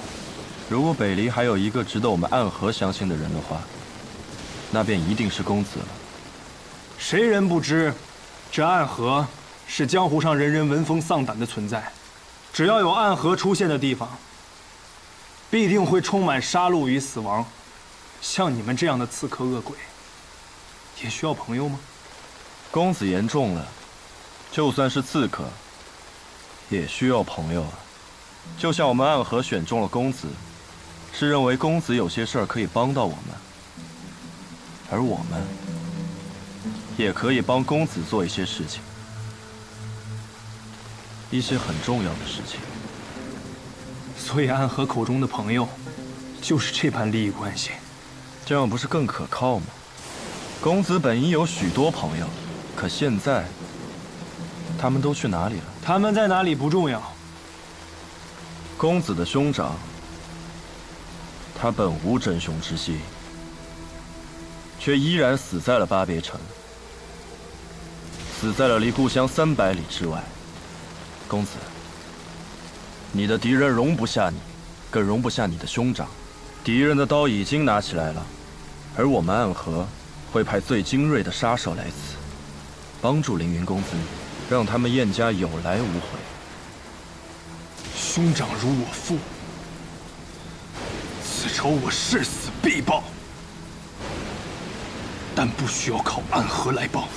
S6: 如果北离还有一个值得我们暗河相信的人的话，那便一定是公子了。
S12: 谁人不知，这暗河是江湖上人人闻风丧胆的存在。只要有暗河出现的地方，必定会充满杀戮与死亡。像你们这样的刺客恶鬼，也需要朋友吗？
S6: 公子言重了，就算是刺客，也需要朋友啊。就像我们暗河选中了公子，是认为公子有些事儿可以帮到我们，而我们也可以帮公子做一些事情，一些很重要的事情。
S12: 所以暗河口中的朋友，就是这般利益关系。
S6: 这样不是更可靠吗？公子本应有许多朋友，可现在他们都去哪里了？
S12: 他们在哪里不重要。
S6: 公子的兄长，他本无真凶之心，却依然死在了巴别城，死在了离故乡300里之外。公子，你的敌人容不下你，更容不下你的兄长。敌人的刀已经拿起来了，而我们暗河会派最精锐的杀手来此，帮助凌云公子，让他们燕家有来无回。
S12: 兄长如我父，此仇我誓死必报，但不需要靠暗河来报。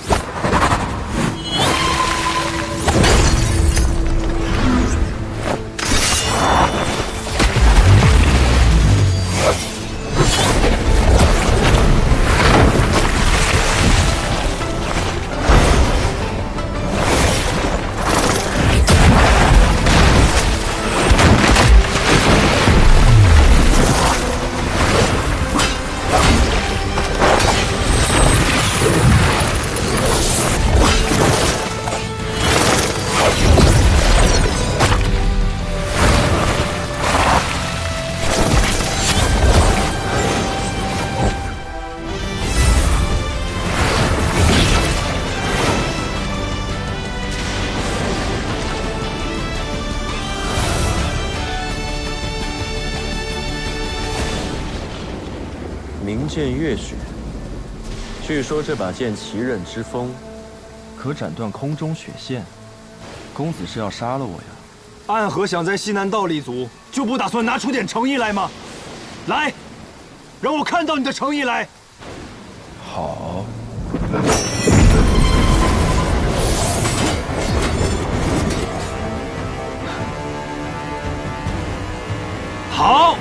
S6: 名剑月雪，据说这把剑奇刃之锋，可斩断空中雪线。公子是要杀了我呀？
S12: 暗河想在西南道立足，就不打算拿出点诚意来吗？来，让我看到你的诚意来。
S6: 好。
S12: 好。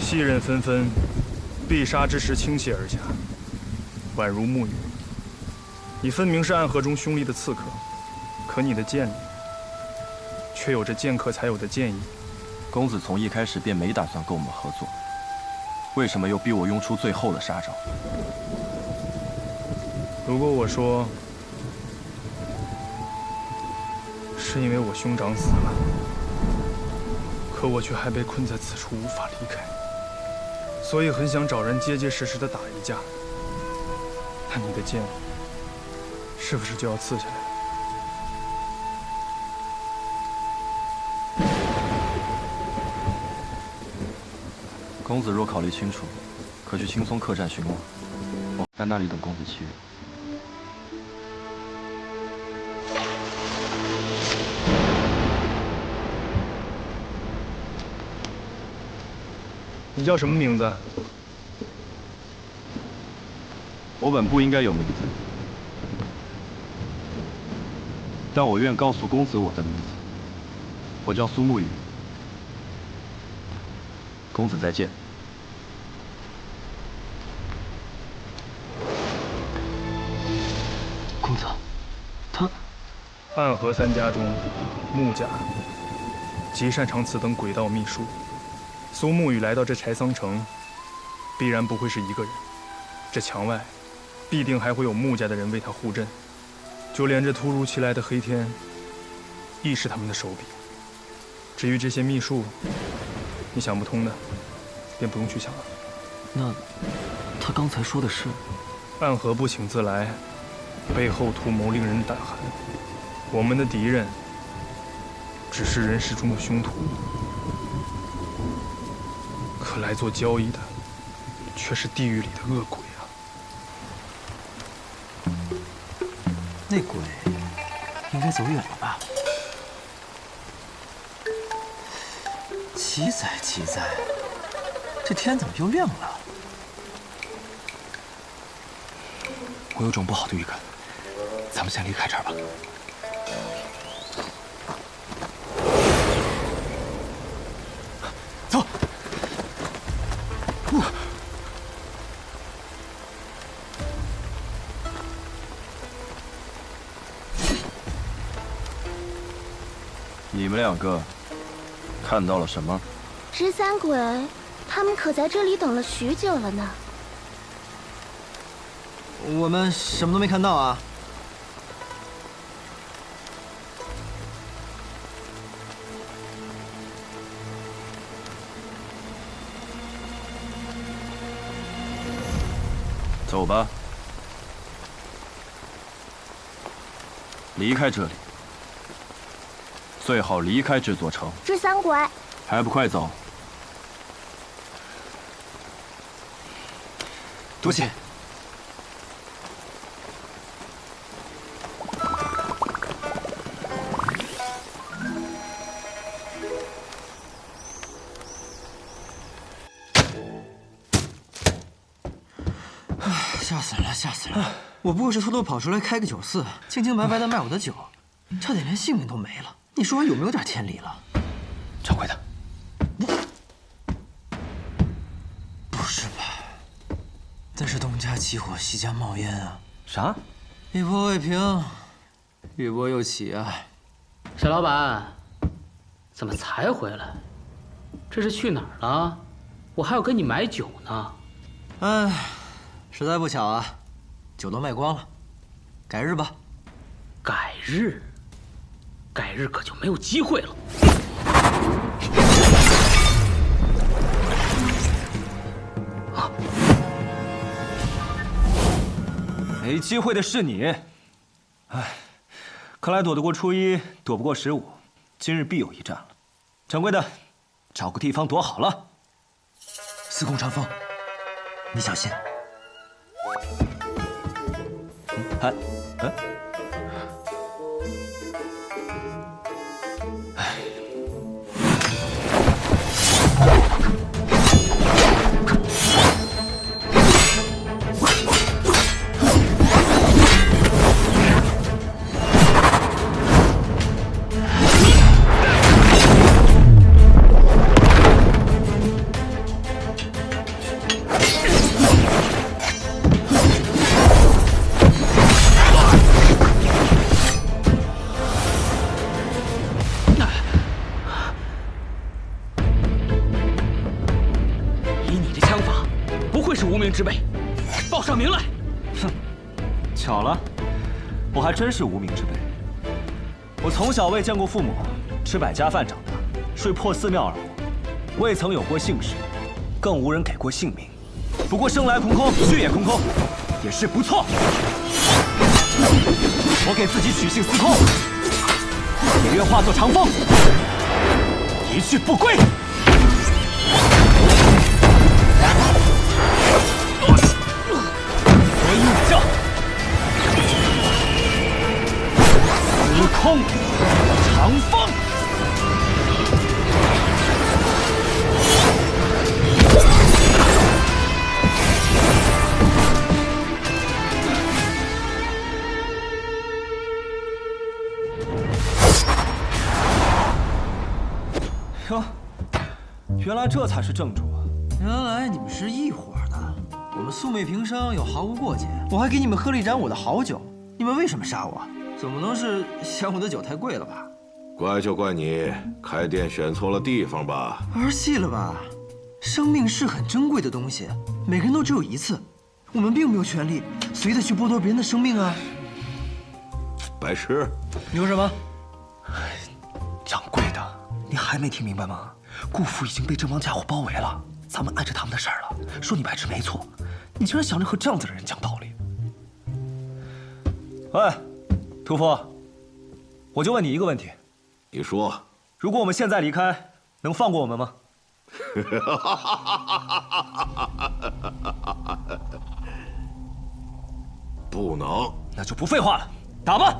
S12: 细刃纷纷，必杀之时倾泻而下，宛如沐雨。你分明是暗河中凶厉的刺客，可你的剑里却有着剑客才有的剑意。
S17: 公子从一开始便没打算跟我们合作，为什么又逼我用出最后的杀招？
S12: 如果我说是因为我兄长死了，可我却还被困在此处无法离开，所以很想找人结结实实的打一架。那你的剑是不是就要刺下来了？
S17: 公子若考虑清楚，可去青松客栈询问，我在那里等公子7日。
S12: 你叫什么名字？
S17: 我本不应该有名字，但我愿告诉公子我的名字。我叫苏沐雨。公子再见。
S8: 公子，他
S12: 暗河3家中，穆家极擅长此等诡道秘术。苏沐雨来到这柴桑城，必然不会是一个人。这墙外，必定还会有穆家的人为他护阵。就连这突如其来的黑天，亦是他们的手笔。至于这些秘术，你想不通的，便不用去想了。
S8: 那他刚才说的是？
S12: 暗河不请自来，背后图谋令人胆寒。我们的敌人，只是人世中的凶徒。可来做交易的，却是地狱里的恶鬼啊！
S8: 那鬼应该走远了吧？奇哉奇哉，这天怎么又亮了？
S7: 我有种不好的预感，咱们先离开这儿吧。走。
S17: 你们2个看到了什么？
S13: 十三鬼，他们可在这里等了许久了呢。
S8: 我们什么都没看到啊。
S17: 走吧，离开这里，最好离开这座城。
S13: 十三鬼，
S17: 还不快走！
S8: 多谢。吓死人了，吓死人了！我不过是偷偷跑出来开个酒肆，清清白白的卖我的酒，差点连性命都没了。你说我有没有点天理了？
S7: 掌柜的，
S8: 不是吧？那是东家起火，西家冒烟啊！
S7: 啥？
S8: 一波未平，一波又起啊！
S16: 沈老板，怎么才回来？这是去哪儿了？我还要跟你买酒呢。
S8: 哎。实在不巧啊，酒都卖光了，改日吧。
S16: 改日？改日可就没有机会了。
S7: 啊！没机会的是你。哎，看来躲得过初一，躲不过15，今日必有一战了。掌柜的，找个地方躲好了。
S8: 司空长风，你小心。
S7: 哎，
S15: 无名之辈，报上名来。
S7: 哼，巧了，我还真是无名之辈。我从小未见过父母，吃百家饭长大，睡破寺庙而活，未曾有过姓氏，更无人给过姓名。不过生来空空，去也空空，也是不错。我给自己取姓司空，也愿化作长风，一去不归。我应叫司空长风。哟，原来这才是正主啊！
S8: 原来你们是一伙的。我们素昧平生，又毫无过节，我还给你们喝了一盏我的好酒，你们为什么杀我？总不能是嫌我的酒太贵了吧？
S18: 怪就怪你开店选错了地方吧？
S8: 儿戏了吧？生命是很珍贵的东西，每个人都只有一次，我们并没有权利随意的去剥夺别人的生命啊！
S18: 白痴！
S8: 你说什么？
S7: 掌柜的，你还没听明白吗？顾府已经被这帮家伙包围了，咱们碍着他们的事儿了。说你白痴没错，你竟然想着和这样子的人讲道理。喂，屠夫，我就问你一个问题，
S18: 你说，
S7: 如果我们现在离开，能放过我们吗？
S18: 不能。
S7: 那就不废话了，打吧！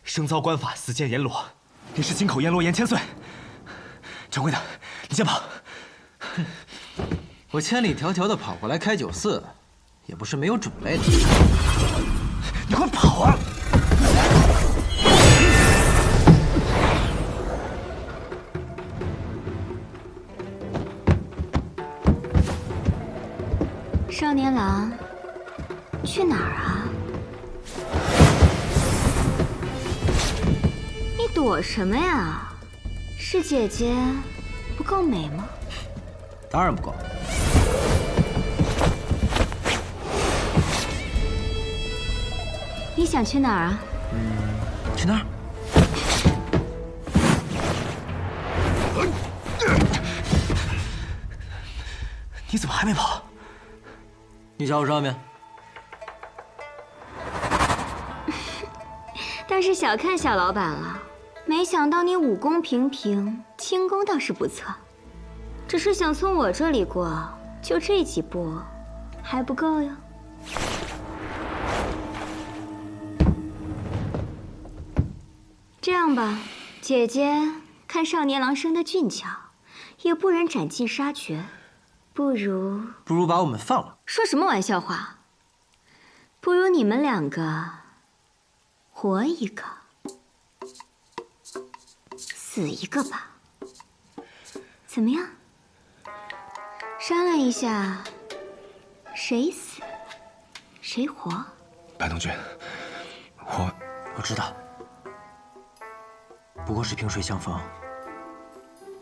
S7: 生遭官法，死见阎罗。你是金口阎罗严千岁。掌柜的，你先跑。
S8: 我千里迢迢的跑过来开酒肆，也不是没有准备的。
S7: 你快跑啊！
S13: 少年郎，去哪儿啊？你躲什么呀？是姐姐不够美吗？
S8: 当然不够。
S13: 你想去哪儿啊？
S8: 去那儿。
S7: 你怎么还没跑？
S8: 你瞧我上面。
S13: 倒是小看小老板了，没想到你武功平平，轻功倒是不错。只是想从我这里过，就这几步，还不够哟。这样吧，姐姐看少年郎生得俊俏，也不忍斩尽杀绝，不如
S8: 把我们放了。
S13: 说什么玩笑话？不如你们两个活一个，死一个吧，怎么样？商量一下，谁死谁活？
S7: 白东君，
S8: 我知道，不过是萍水相逢。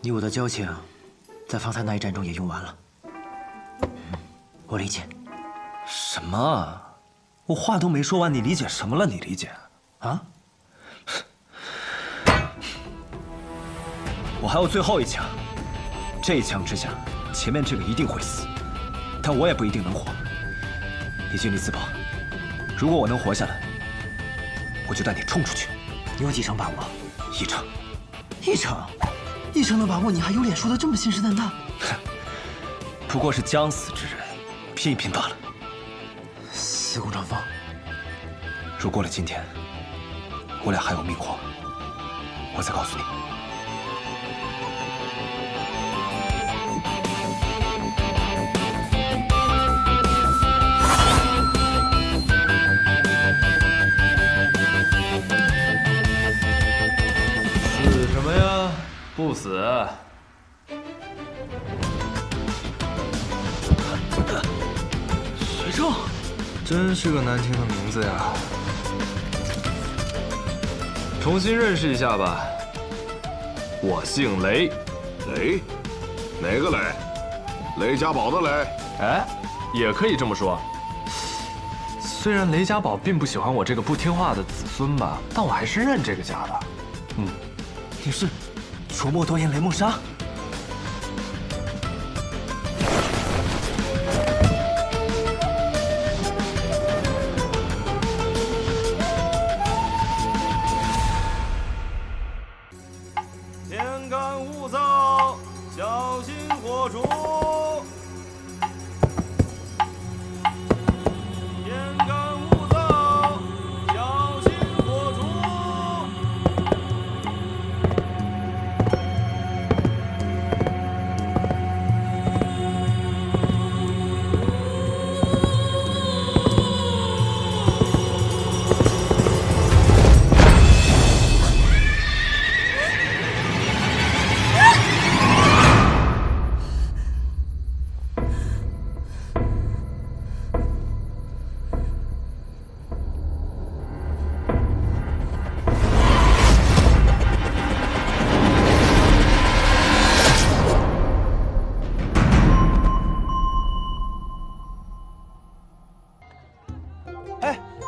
S8: 你我的交情，在方才那一战中也用完了。我理解。
S7: 什么？我话都没说完，你理解什么了？你理解？啊？我还有最后一枪，这一枪之下，前面这个一定会死，但我也不一定能活。你尽力自保，如果我能活下来，我就带你冲出去。
S8: 你有几成把握
S7: ？1成。
S8: 1成的把握，你还有脸说的这么信誓旦旦？
S7: 不过是将死之人，拼一拼罢了。
S8: 司空长风，
S7: 如过了今天，我俩还有命活，我再告诉你。
S17: 死什么呀？不死。
S7: 学正，
S12: 真是个难听的名字呀。重新认识一下吧，我姓雷。
S18: 雷？哪个雷？雷家宝的雷？
S12: 哎，也可以这么说。虽然雷家宝并不喜欢我这个不听话的子孙吧，但我还是认这个家的。
S8: 你是楚墨多言雷梦莎？
S1: 天干物燥，小心火烛。天干物燥，小心火烛。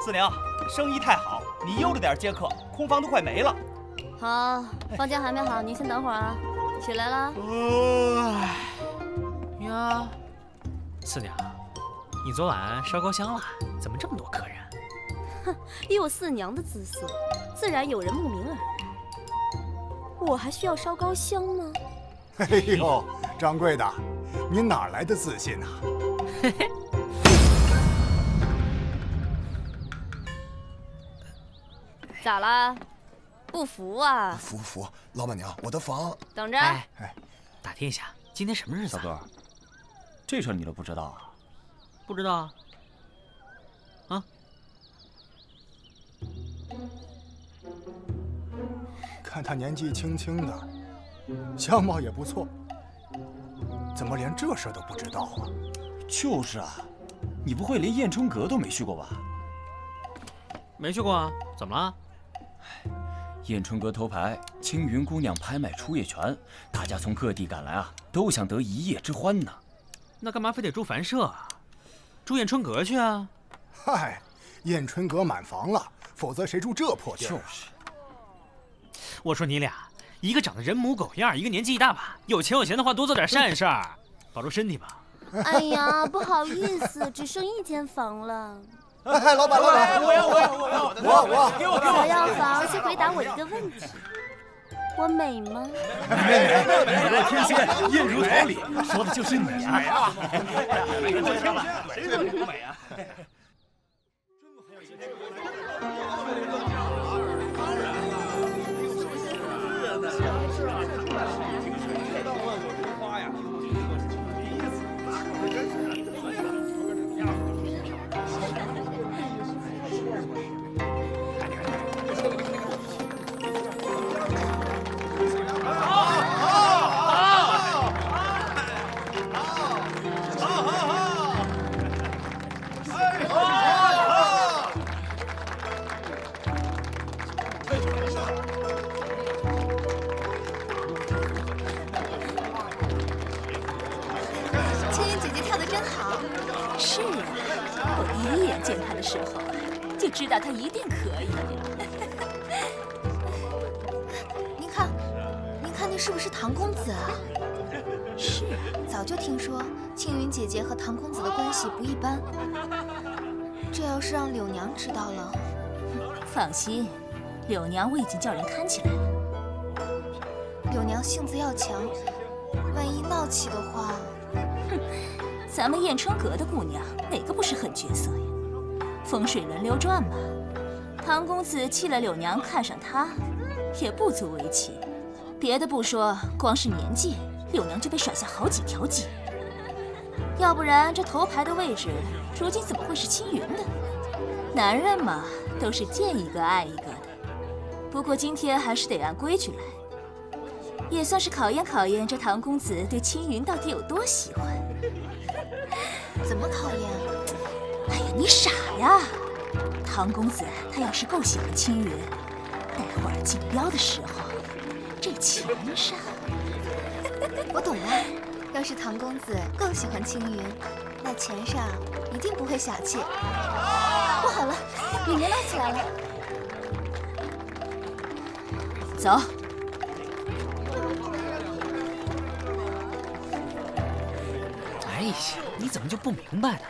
S2: 四娘，生意太好，你悠着点接客，空房都快没了。
S19: 好，房间还没好，您先等会儿啊。起来了。
S16: 呀，四娘，你昨晚烧高香了？怎么这么多客人？
S19: 哼，以我四娘的姿色，自然有人慕名而来。我还需要烧高香吗？
S20: 哎呦，掌柜的，您哪来的自信啊？
S16: 嘿嘿。
S19: 咋啦？不服啊？
S20: 服，老板娘，我的房。
S19: 等着。
S16: 哎，打听一下，今天什么日子？
S2: 小哥，这事儿你都不知道啊？
S16: 不知道啊？
S20: 看他年纪轻轻的，相貌也不错，怎么连这事儿都不知道啊？
S2: 就是啊，你不会连燕春阁都没去过吧？
S16: 没去过啊？怎么了？
S2: 燕春阁头牌青云姑娘拍卖出夜权，大家从各地赶来啊，都想得一夜之欢呢。
S16: 那干嘛非得住凡舍啊？住燕春阁去啊？
S20: 嗨，燕春阁满房了，否则谁住这破地儿？
S2: 就是。
S16: 我说你俩，一个长得人模狗样，一个年纪一大把，有钱的话多做点善事儿，保重身体吧。
S19: 哎呀，不好意思，只剩1间房了。
S20: 哎，老板，我
S19: 给我小药房，先回答我一个问题：我美吗？
S2: 美若天仙，艳如桃李，说的就是你啊！
S1: 谁说你不美啊？
S21: 青云姐姐跳得真好。是啊，我第一眼见她的时候就知道她一定可以。
S22: 您看那是不是唐公子啊？是，早就听说青云姐姐和唐公子的关系不一般。这要是让柳娘知道了，
S21: 放心，柳娘我已经叫人看起来了。
S22: 柳娘性子要强，万一闹起的话……
S21: 哼，咱们燕春阁的姑娘哪个不是狠角色呀？风水轮流转嘛。唐公子弃了柳娘，看上她，也不足为奇。别的不说，光是年纪，柳娘就被甩下好几条街。要不然这头牌的位置，如今怎么会是青云的？男人嘛，都是见一个爱一个的。不过今天还是得按规矩来，也算是考验考验这唐公子对青云到底有多喜欢。
S22: 怎么考验？
S21: 哎呀，你傻呀！唐公子他要是够喜欢青云，待会儿竞标的时候，这钱上……
S22: 我懂了。要是唐公子够喜欢青云，那钱上一定不会小气。不好了，里面闹起来了。
S21: 走。
S9: 哎呀，你怎么就不明白呢？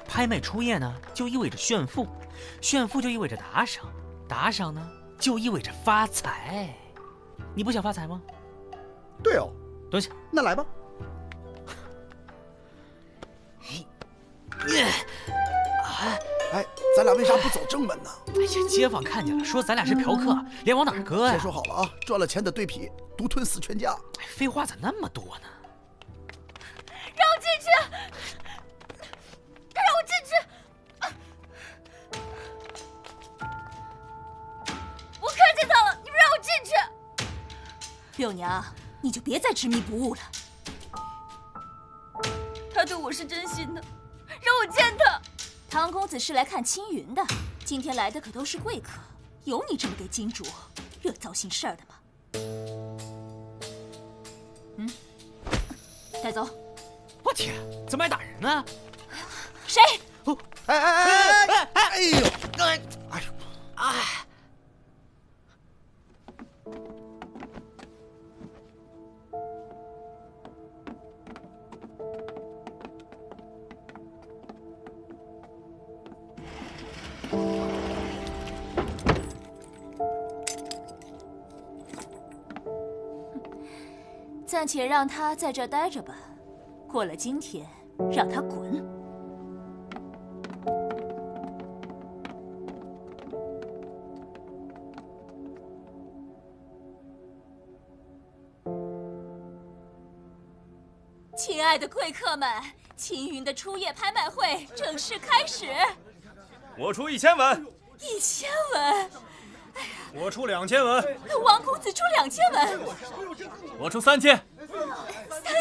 S9: 拍卖初夜呢，就意味着炫富，炫富就意味着打赏，打赏呢就意味着发财。你不想发财吗？
S10: 对哦。
S9: 蹲下。
S10: 那来吧。哎，咱俩为啥不走正门呢？
S9: 哎呀，街坊看见了，说咱俩是嫖客，脸往哪儿搁呀？
S10: 先说好了啊，赚了钱的对比，独吞死全家。
S9: 哎，废话咋那么多呢？
S21: 让我进去！让我进去！我看见他了，你们让我进去！柳娘，你就别再执迷不悟了。他对我是真心的，让我见他。唐公子是来看青云的，今天来的可都是贵客，有你这么个金主，惹糟心事儿的吗？嗯，带走。
S9: 我天，怎么还打人呢？
S21: 谁？
S10: 哎呦！哎呦！
S9: 哎！
S21: 暂且让他在这儿待着吧，过了今天，让他滚。亲爱的贵客们，青云的初夜拍卖会正式开始。
S12: 我出1000文。
S21: 1000文。
S12: 我出2000文。
S21: 王公子出2000文。
S12: 我出3000。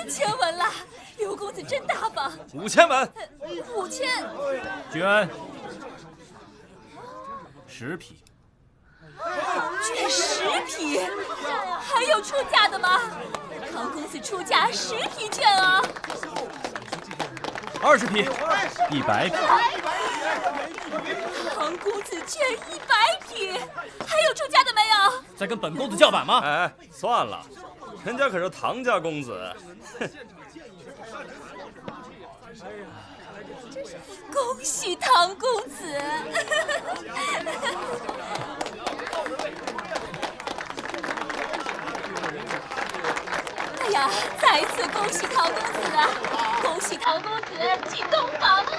S21: 3000文了，刘公子真大方。
S12: 5000文。
S21: 5000。
S12: 君安10匹。
S21: 捐10匹，还有出价的吗？唐公子出价10匹券啊
S12: ！20匹，100匹。
S21: 唐公子券100匹，还有出价的没有？
S12: 在跟本公子叫板吗？哎，算了，人家可是唐家公子。
S21: 恭喜唐公子！哎呀，再次恭喜唐公子啊！恭喜唐公子进洞房了！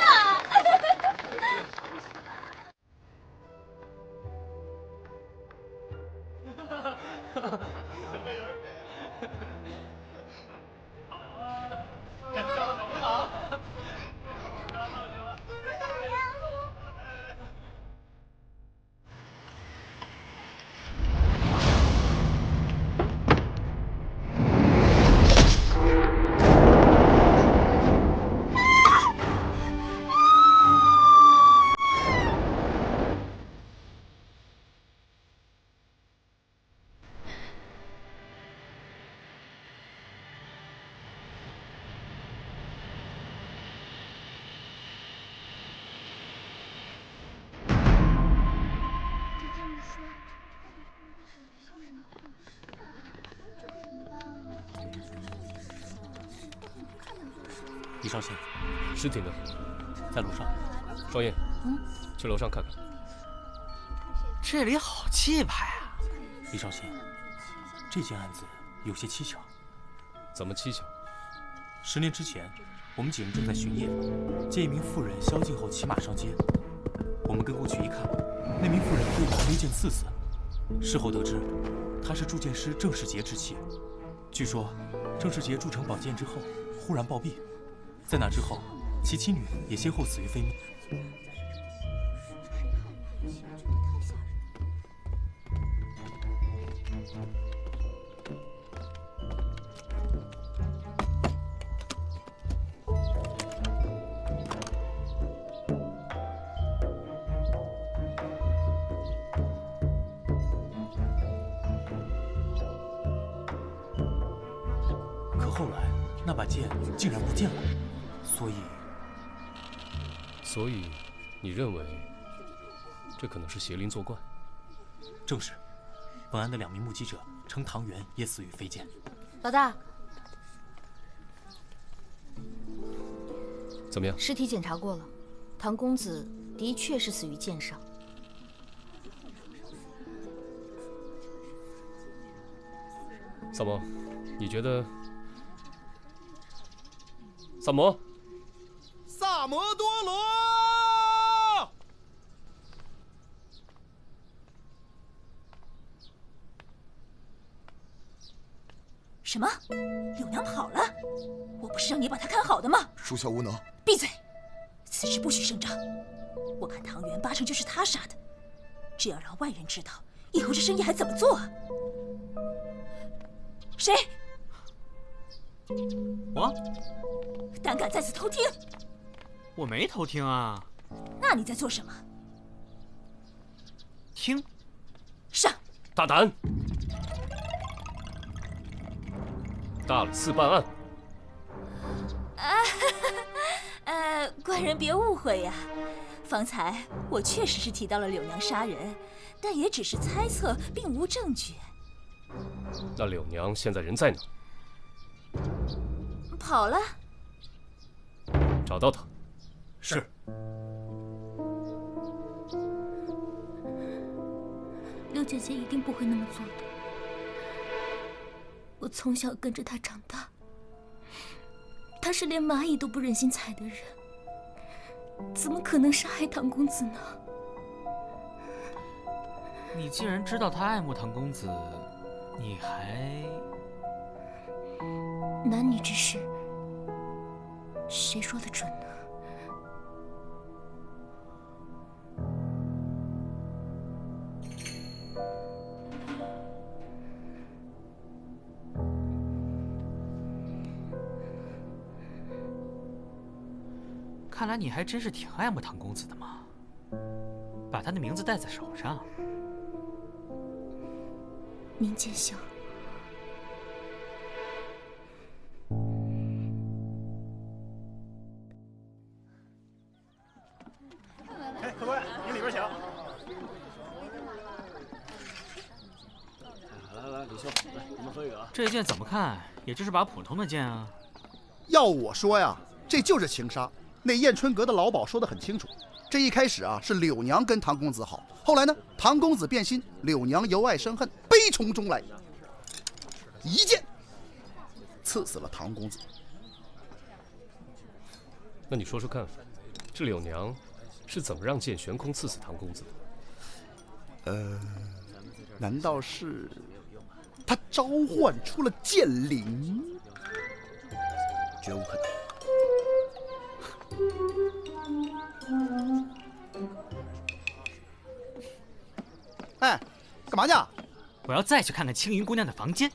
S23: 李少卿，尸体呢？在楼上。双燕，去楼上看看。
S9: 这里好气派啊！
S23: 李少卿，这件案子有些蹊跷。怎么蹊跷？10年之前，我们几人正在巡夜，见一名妇人宵禁后骑马上街。我们跟过去一看，那名妇人被黄梅剑刺死。事后得知，她是铸剑师郑世杰之妻。据说，郑世杰铸成宝剑之后，忽然暴毙，在那之后，其妻女也先后死于非命。可后来，那把剑竟然不见了，所以，你认为这可能是邪灵作怪？正是。本案的2名目击者称唐元也死于飞剑。
S22: 老大，
S23: 怎么样？
S22: 尸体检查过了，唐公子的确是死于剑伤。
S23: 萨摩，你觉得？萨摩，
S10: 萨摩多罗。
S21: 什么？柳娘跑了？我不是让你把她看好的吗？
S10: 属下无能。
S21: 闭嘴！此事不许声张。我看唐元8成就是他杀的。这要让外人知道，以后这生意还怎么做啊？谁？
S9: 我
S21: 胆敢在此偷听？
S9: 我没偷听啊。
S21: 那你在做什么？
S9: 听。
S21: 上。
S23: 大胆！大理寺办案。
S21: 官人别误会呀。方才我确实是提到了柳娘杀人，但也只是猜测，并无证据。
S23: 那柳娘现在人在哪？
S21: 跑了。
S23: 找到她。是。
S22: 柳姐姐一定不会那么做的。我从小跟着她长大，她是连蚂蚁都不忍心踩的人，怎么可能杀害唐公子呢？
S9: 你既然知道她爱慕唐公子，你还……
S22: 男女之事，谁说的准呢？
S9: 看来你还真是挺爱慕唐公子的嘛，把他的名字戴在手上。
S22: 您见笑。
S6: 哎，客官，您里边请。
S15: 来，李兄，来，我们喝一个啊。
S9: 这剑怎么看，也就是把普通的剑啊。
S10: 要我说呀，这就是情杀。那燕春阁的老鸨说得很清楚，这一开始啊是柳娘跟唐公子好，后来呢唐公子变心，柳娘由爱生恨，悲从中来，一剑刺死了唐公子。
S23: 那你说说看，这柳娘是怎么让剑悬空刺死唐公子的？
S10: 难道是她召唤出了剑灵？绝无可能。哎，干嘛去？
S9: 我要再去看看青云姑娘的房间。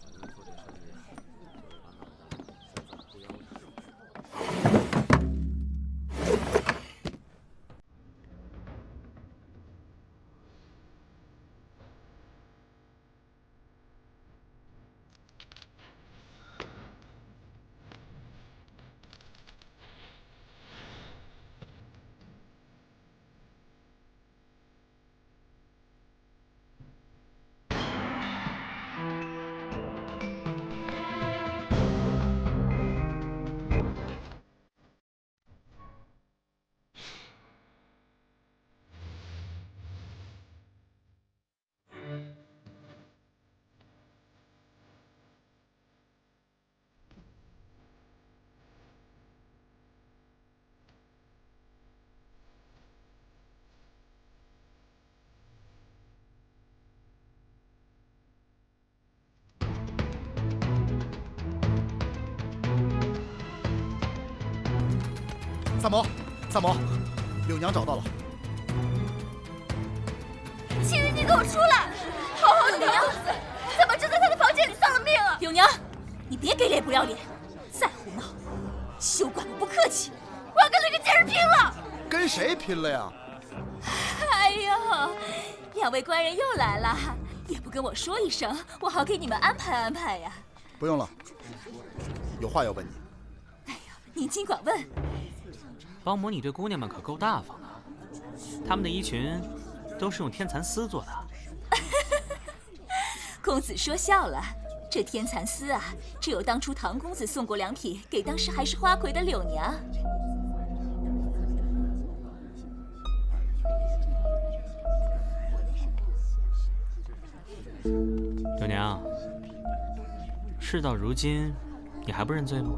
S10: 三毛，三毛，柳娘找到了。
S22: 青云，你给我出来！好好的柳娘，怎么就在他的房间里丧了命啊？
S21: 柳娘，你别给脸不要脸，再胡闹，休怪我不客气。
S22: 我要跟那个贱人拼了！
S10: 跟谁拼了呀？
S21: 哎呦，两位官人又来了，也不跟我说一声，我好给你们安排安排呀。
S10: 不用了，有话要问你。
S21: 哎呀，您尽管问。
S9: 保姆，你对姑娘们可够大方的，她们的衣裙都是用天蚕丝做的。
S21: 公子说笑了，这天蚕丝啊，只有当初唐公子送过良品给当时还是花魁的柳娘。
S9: 柳娘，事到如今，你还不认罪吗？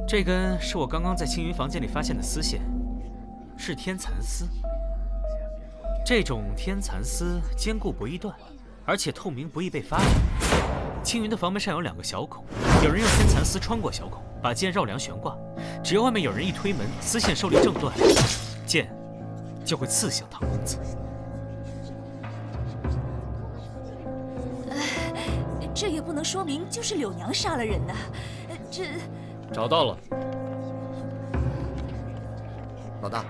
S9: 这根是我刚刚在青云房间里发现的丝线，是天蚕丝。这种天蚕丝坚固不易断，而且透明不易被发现。青云的房门上有2个小孔，有人用天蚕丝穿过小孔，把剑绕梁悬挂。只要外面有人一推门，丝线受力正断，剑就会刺向唐公子。
S21: 这也不能说明就是柳娘杀了人呐。这
S15: 找到了，
S10: 老大。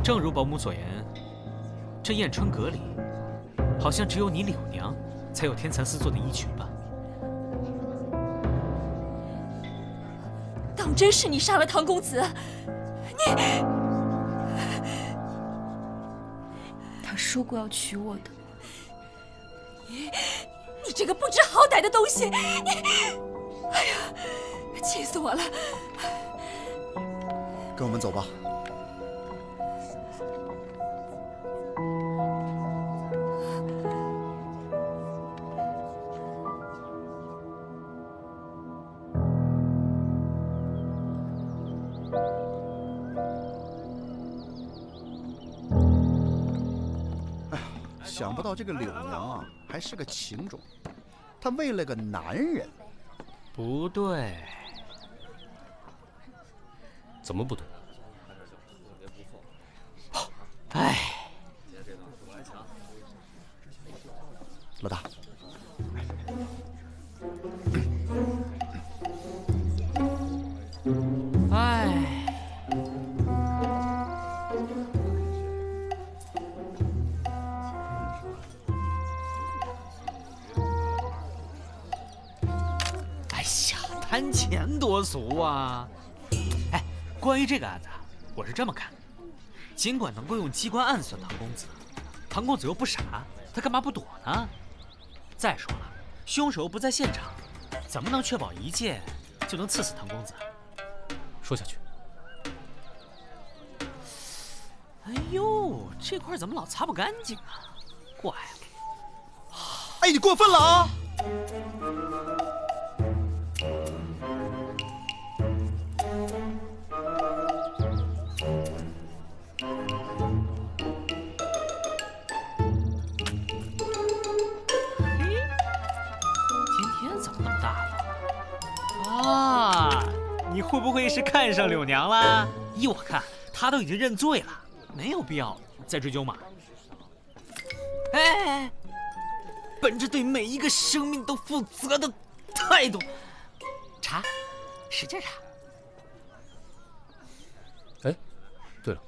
S9: 正如保姆所言，这燕春阁里好像只有你柳娘才有天蚕丝做的衣裙吧？
S21: 当真是你杀了唐公子？你……
S5: 他说过要娶我的。
S21: 你这个不知好歹的东西！你……哎呀，气死我了！
S10: 跟我们走吧。想不到这个柳娘啊，还是个情种，她为了个男人。
S9: 不对。
S15: 怎么不对？
S9: 哎，
S10: 老大，
S9: 哎。贪钱多俗啊！哎，关于这个案子，我是这么看：尽管能够用机关暗算唐公子，唐公子又不傻，他干嘛不躲呢？再说了，凶手又不在现场，怎么能确保一剑就能刺死唐公子？
S15: 说下去。
S9: 哎呦，这块怎么老擦不干净啊？怪了！
S10: 哎，你过分了啊！
S9: 你会不会是看上柳娘了？依我看，她都已经认罪了，没有必要再追究嘛。哎，本着对每一个生命都负责的态度，查，使劲查。
S15: 哎，对了，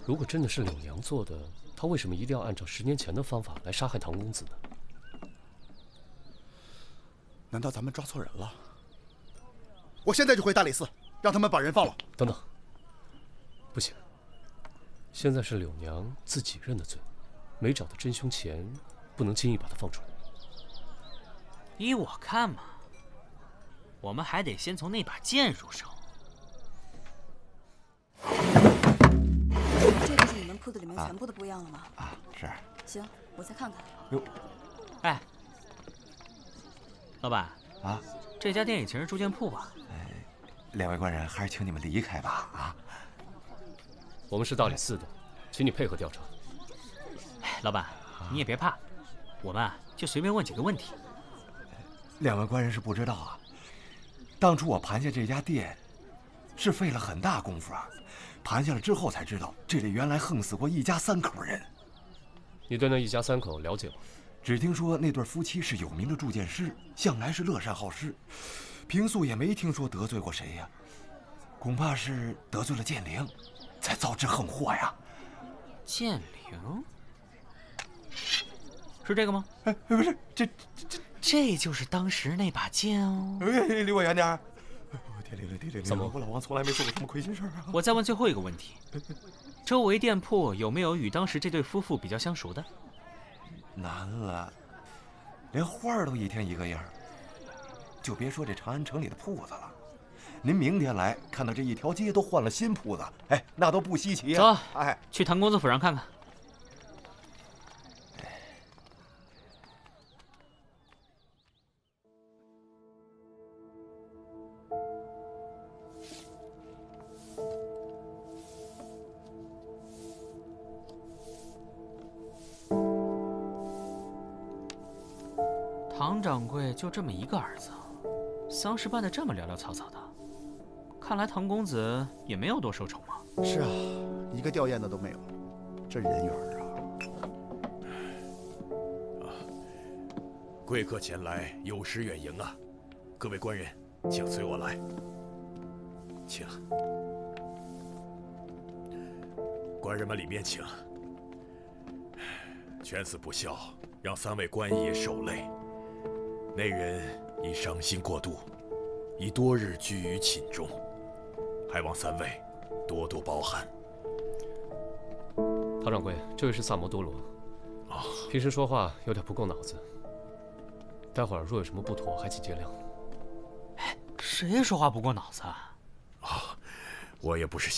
S15: 如果真的是柳娘做的，她为什么一定要按照10年前的方法来杀害唐公子呢？
S10: 难道咱们抓错人了？我现在就回大理寺，让他们把人放了。
S15: 等等，不行，现在是柳娘自己认的罪，没找到真凶前，不能轻易把他放出来。
S9: 依我看嘛，我们还得先从那把剑入手。
S11: 这个是你们铺子里面全部的布样了吗？
S14: 啊，是。
S11: 行，我再看看。
S14: 哟，
S9: 哎，老板
S14: 啊，
S9: 这家店以前是铸剑铺吧
S14: ？2位官人，还是请你们离开吧。啊，
S15: 我们是大理寺的，请你配合调查。
S9: 哎，老板，你也别怕，我们就随便问几个问题，
S14: 两位官人是不知道啊，当初我盘下这家店，是费了很大功夫啊。盘下了之后才知道，这里原来横死过一家3口人。
S15: 你对那一家3口了解吗？
S14: 只听说那对夫妻是有名的铸剑师，向来是乐善好施，平素也没听说得罪过谁呀。恐怕是得罪了剑灵，才遭致横祸呀。
S9: 剑灵？是这个吗？
S14: 哎，不是，
S9: 这就是当时那把剑哦。
S14: 离我远点。怎么？我老王从来没做过什么亏心事啊。
S9: 我再问最后一个问题：周围店铺有没有与当时这对夫妇比较相熟的？
S14: 难了，连花儿都一天一个样，就别说这长安城里的铺子了。您明天来看到这一条街都换了新铺子，哎，那都不稀奇啊。
S9: 走，
S14: 哎，
S9: 去唐公子府上看看。唐掌柜就这么一个儿子，丧事办得这么潦潦草草的，看来唐公子也没有多受宠嘛。
S10: 是啊，一个吊唁的都没有，这人缘啊！
S18: 贵客前来，有失远迎啊！各位官人，请随我来。请，官人们里面请。犬子不孝，让3位官爷受累。那人已伤心过度，已多日居于寝中，还望3位多多包涵。
S15: 唐掌柜，这位是萨摩多罗。
S18: 哦，
S15: 平时说话有点不够脑子，待会儿若有什么不妥，还请见谅。
S9: 哎，谁说话不过脑子啊？
S18: 啊，我也不是。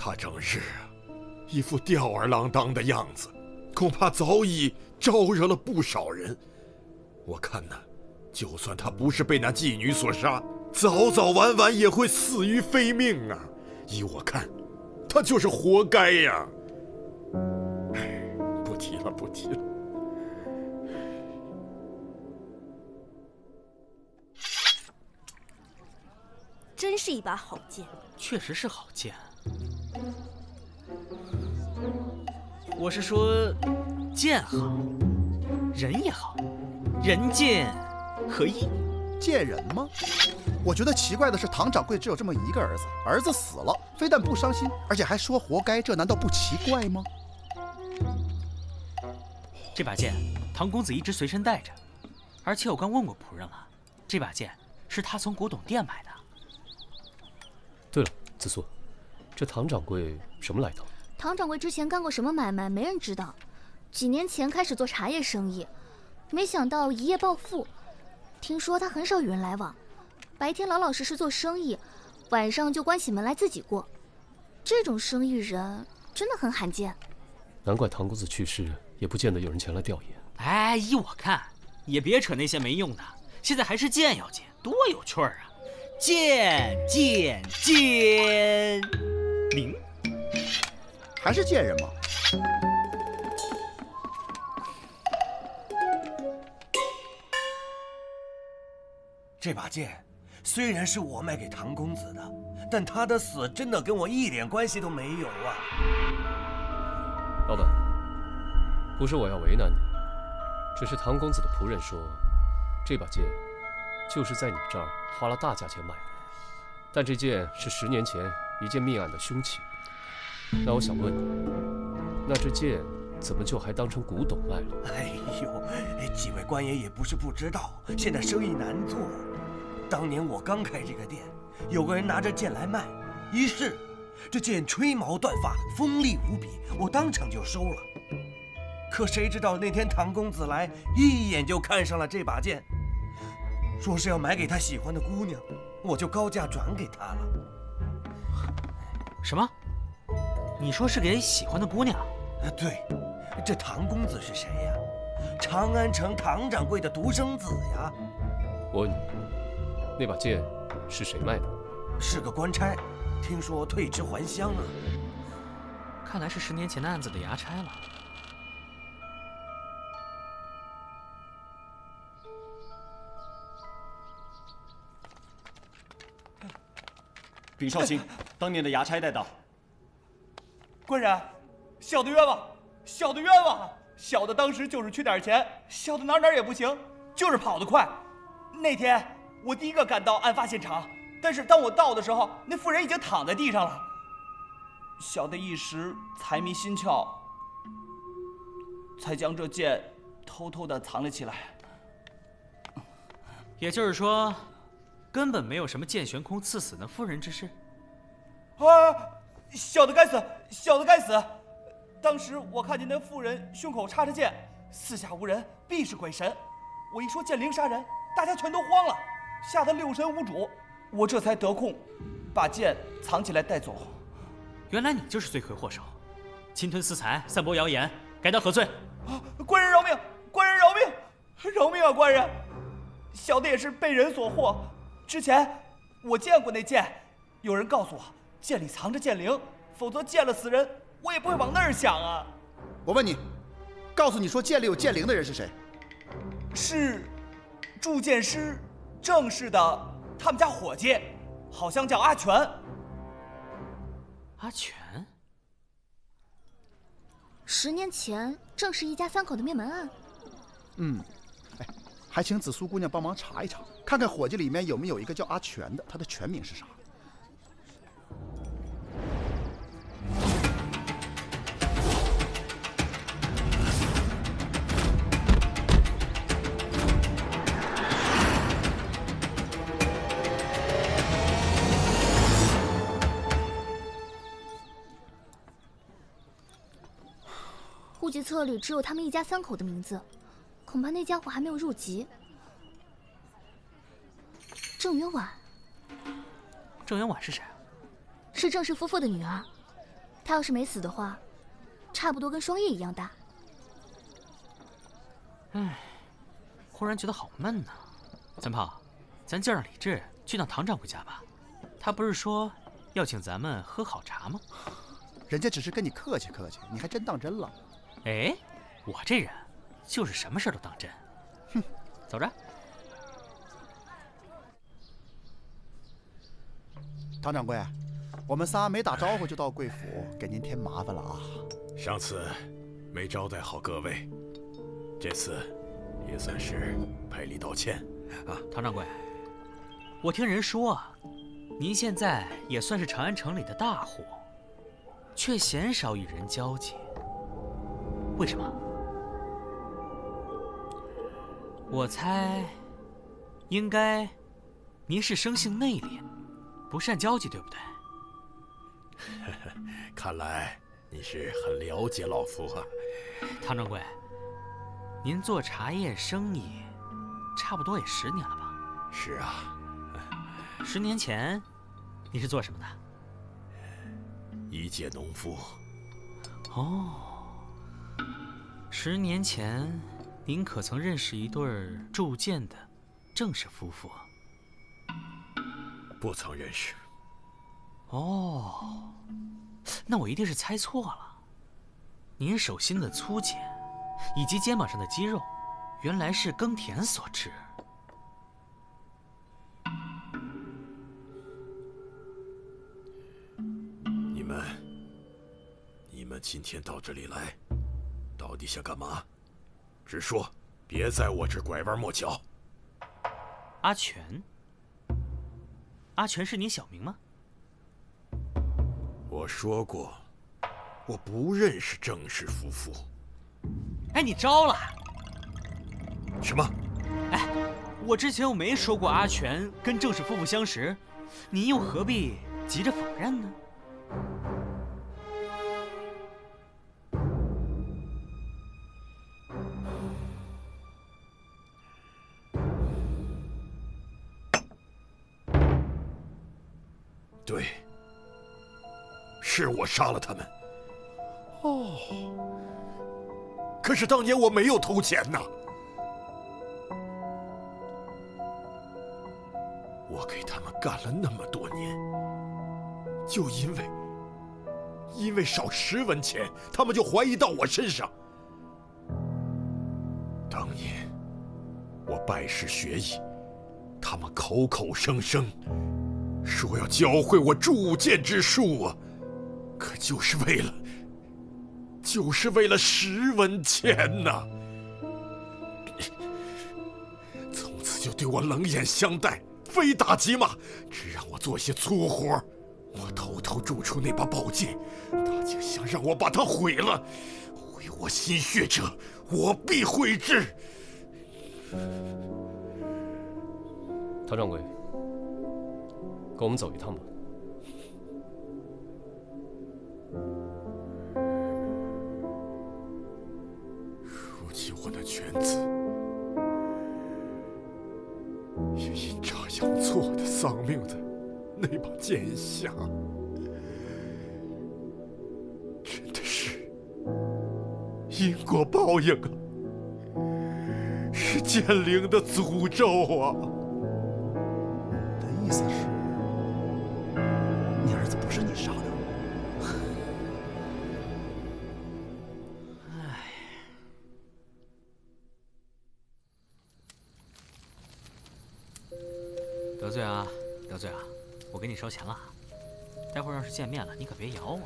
S18: 他整日一副吊儿郎当的样子，恐怕早已招惹了不少人。我看呢，就算他不是被那妓女所杀，早早晚晚也会死于非命啊！依我看，他就是活该呀！不提了，不提了。
S19: 真是一把好剑，
S9: 确实是好剑。我是说，剑好，人也好，人剑合一。
S10: 贱人吗？我觉得奇怪的是，唐掌柜只有这么一个儿子，儿子死了，非但不伤心，而且还说活该，这难道不奇怪吗？
S9: 这把剑，唐公子一直随身带着，而且我刚问过仆人了，这把剑是他从古董店买的。
S15: 对了，子素，这唐掌柜什么来头？
S22: 唐掌柜之前干过什么买卖，没人知道。几年前开始做茶叶生意，没想到一夜暴富。听说他很少与人来往，白天老老实实做生意，晚上就关起门来自己过。这种生意人真的很罕见。
S15: 难怪唐公子去世，也不见得有人前来吊唁。
S9: 哎，依我看，也别扯那些没用的，现在还是剑要紧，多有趣儿啊！剑灵，
S10: 还是贱人吗？
S14: 这把剑虽然是我卖给唐公子的，但他的死真的跟我一点关系都没有啊！
S15: 老板，不是我要为难你，只是唐公子的仆人说，这把剑就是在你这儿花了大价钱买的，但这剑是10年前一件命案的凶器。那我想问你，那这剑怎么就还当成古董卖了？
S3: 哎呦，几位官爷也不是不知道，现在生意难做。当年我刚开这个店，有个人拿着剑来卖，一试，这剑吹毛断发，锋利无比，我当场就收了。可谁知道那天唐公子来，一眼就看上了这把剑，说是要买给他喜欢的姑娘，我就高价转给他了。
S9: 什么？你说是给喜欢的姑娘？
S3: 对，这唐公子是谁呀？长安城唐掌柜的独生子呀。
S15: 我问你，那把剑是谁卖的？
S3: 是个官差，听说退职还乡啊。
S9: 看来是10年前的案子的衙差了。
S2: 禀少卿，当年的衙差带到。
S4: 官人，小的冤枉，小的冤枉！小的当时就是缺点钱，小的哪儿也不行，就是跑得快。那天我第一个赶到案发现场，但是当我到的时候，那妇人已经躺在地上了。小的一时财迷心窍，才将这剑偷偷地藏了起来。
S9: 也就是说，根本没有什么剑悬空刺死那妇人之事。
S4: 啊！小的该死，小的该死！当时我看见那妇人胸口插着剑，四下无人，必是鬼神。我一说剑灵杀人，大家全都慌了，吓得六神无主。我这才得空，把剑藏起来带走。
S9: 原来你就是罪魁祸首，侵吞私财，散播谣言，该当何罪？
S4: 官人饶命！官人饶命！饶命啊！官人，小的也是被人所惑。之前我见过那剑，有人告诉我剑里藏着剑灵，否则见了死人，我也不会往那儿想啊。
S10: 我问你，告诉你说剑里有剑灵的人是谁？
S4: 是铸剑师郑氏的他们家伙计，好像叫阿全。
S9: 阿全
S22: ？10年前郑氏一家3口的灭门案。
S10: 还请紫苏姑娘帮忙查一查，看看伙计里面有没有一个叫阿全的，他的全名是啥？
S22: 户籍册里只有他们一家3口的名字，恐怕那家伙还没有入籍。郑元婉。
S9: 郑元婉是谁啊？
S22: 是郑氏夫妇的女儿。她要是没死的话，差不多跟双叶一样大。
S9: 唉，忽然觉得好闷呐。三炮，咱就让李治去趟唐掌柜家吧。他不是说要请咱们喝好茶吗？
S10: 人家只是跟你客气客气，你还真当真了。
S9: 哎，我这人就是什么事都当真。哼，走着。
S10: 唐掌柜，我们仨没打招呼就到贵府，给您添麻烦了啊。
S18: 上次没招待好各位，这次也算是赔礼道歉啊。
S9: 唐掌柜，我听人说啊，您现在也算是长安城里的大户，却鲜少与人交际，为什么？我猜，应该您是生性内敛，不善交际，对不对？
S18: 看来你是很了解老夫啊。
S9: 唐掌柜，您做茶叶生意，差不多也10年了吧？
S18: 是啊。
S9: 10年前，你是做什么的？
S18: 一介农夫。
S9: 哦，10年前，您可曾认识一对铸剑的郑氏夫妇？
S18: 不曾认识。
S9: 哦，那我一定是猜错了。您手心的粗茧，以及肩膀上的肌肉，原来是耕田所致。
S18: 你们今天到这里来，到底想干嘛？直说，别在我这拐弯抹角。
S9: 阿全，阿全是您小名吗？
S18: 我说过，我不认识郑氏夫妇。
S9: 哎，你招了？
S18: 什么？
S9: 哎，我之前没说过阿全跟郑氏夫妇相识，您又何必急着否认呢？
S18: 对，是我杀了他们。哦，可是当年我没有偷钱呐。我给他们干了那么多年，就因为少10文钱，他们就怀疑到我身上。当年我拜师学艺，他们口口声声说要教会我铸剑之术啊，可就是为了10文钱呐！从此就对我冷眼相待，非打即骂，只让我做些粗活。我偷偷铸出那把宝剑，他竟想让我把它毁了。毁我心血者，我必毁之。
S15: 唐掌柜，跟我们走一趟吧。
S18: 如今我的犬子也阴差阳错的丧命在那把剑下，真的是因果报应啊，是剑灵的诅咒啊！
S10: 你的意思是，你儿子不是你杀的？
S9: 得罪啊，得罪啊！我给你烧钱了，待会儿要是见面了，你可别咬我。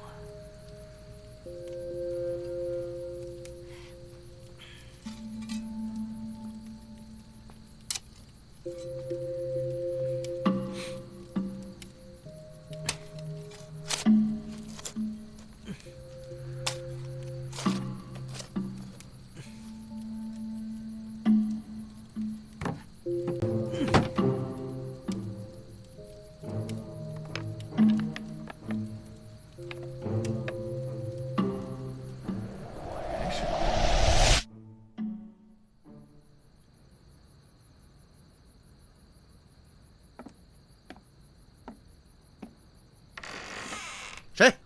S10: 谁？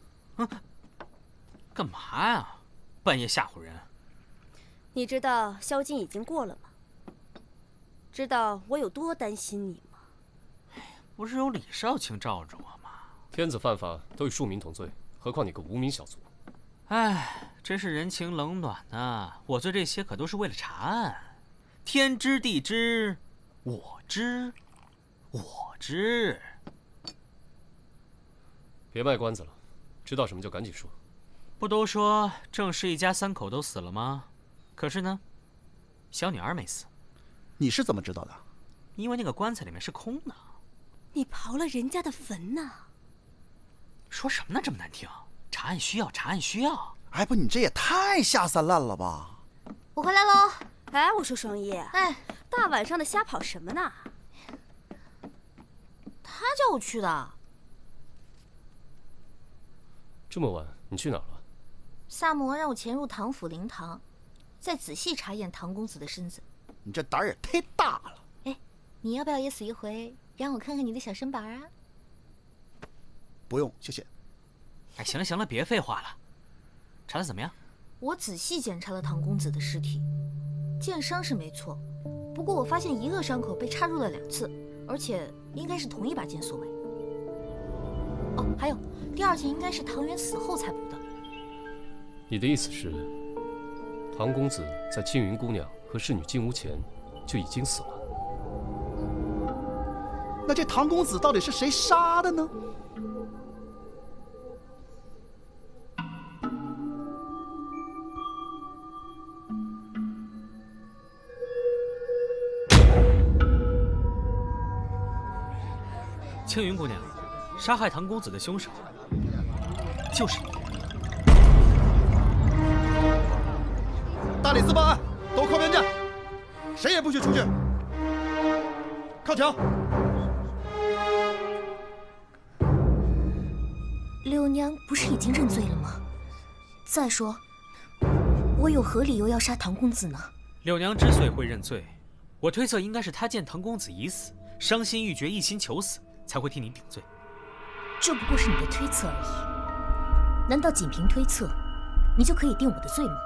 S9: 干嘛呀？半夜吓唬人！
S19: 你知道宵禁已经过了吗？知道我有多担心你吗？
S9: 不是有李少卿罩着我吗？
S15: 天子犯法都与庶民同罪，何况你个无名小卒？
S9: 哎，真是人情冷暖呐！我做这些可都是为了查案，天知地知，我知，我知。
S15: 别卖关子了，知道什么就赶紧说。
S9: 不都说郑氏一家3口都死了吗？可是呢，小女儿没死。
S10: 你是怎么知道的？
S9: 因为那个棺材里面是空的。
S19: 你刨了人家的坟呢？
S9: 说什么呢？这么难听！查案需要，查案需要。
S10: 哎，不，你这也太下三滥了吧！
S19: 我回来喽。哎，我说双一，哎，大晚上的瞎跑什么呢？
S22: 他叫我去的。
S15: 这么晚，你去哪儿了？
S22: 萨摩让我潜入唐府灵堂，再仔细查验唐公子的身子。
S10: 你这胆儿也太大了！
S22: 哎，你要不要也死一回，让我看看你的小身板啊？
S10: 不用，谢谢。
S9: 哎，行了行了，别废话了。查得怎么样？
S22: 我仔细检查了唐公子的尸体，剑伤是没错，不过我发现一个伤口被插入了2次，而且应该是同一把剑所为。哦，还有第2件应该是唐元死后才补的。
S15: 你的意思是，唐公子在青云姑娘和侍女进屋前就已经死了？
S10: 那这唐公子到底是谁杀的呢？
S9: 青云姑娘，杀害唐公子的凶手就是你。
S10: 大里斯报案，都靠边站，谁也不许出去。靠墙。
S22: 柳娘不是已经认罪了吗？再说，我有何理由要杀唐公子呢？
S9: 柳娘之所以会认罪，我推测应该是她见唐公子已死，伤心欲绝，一心求死，才会替你顶罪。
S22: 这不过是你的推测而已。难道仅凭推测，你就可以定我的罪吗？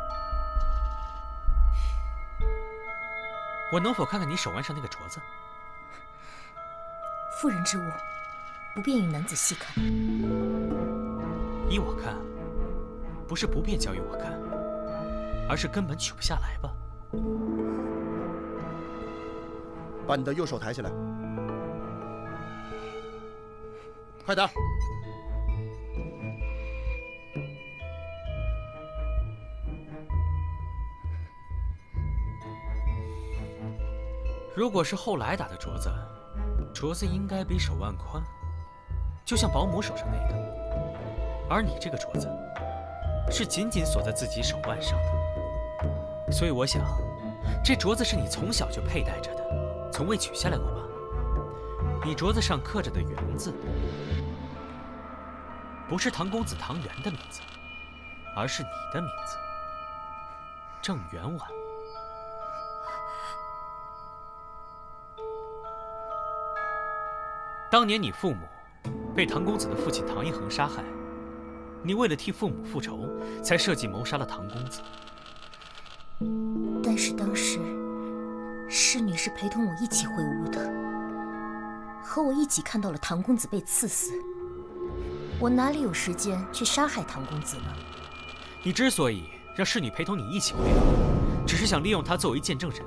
S9: 我能否看看你手腕上那个镯子？
S22: 妇人之物，不便与男子细看。
S9: 依我看，不是不便交与我看，而是根本取不下来吧。
S10: 把你的右手抬起来，快点！
S9: 如果是后来打的镯子，镯子应该比手腕宽，就像保姆手上那个。而你这个镯子，是紧紧锁在自己手腕上的，所以我想，这镯子是你从小就佩戴着的，从未取下来过吧？你镯子上刻着的“元”字，不是唐公子唐元的名字，而是你的名字，郑元婉。当年你父母被唐公子的父亲唐一恒杀害，你为了替父母复仇，才设计谋杀了唐公子。
S22: 但是当时，侍女是陪同我一起回屋的，和我一起看到了唐公子被刺死。我哪里有时间去杀害唐公子呢？
S9: 你之所以让侍女陪同你一起回屋，只是想利用她作为见证人。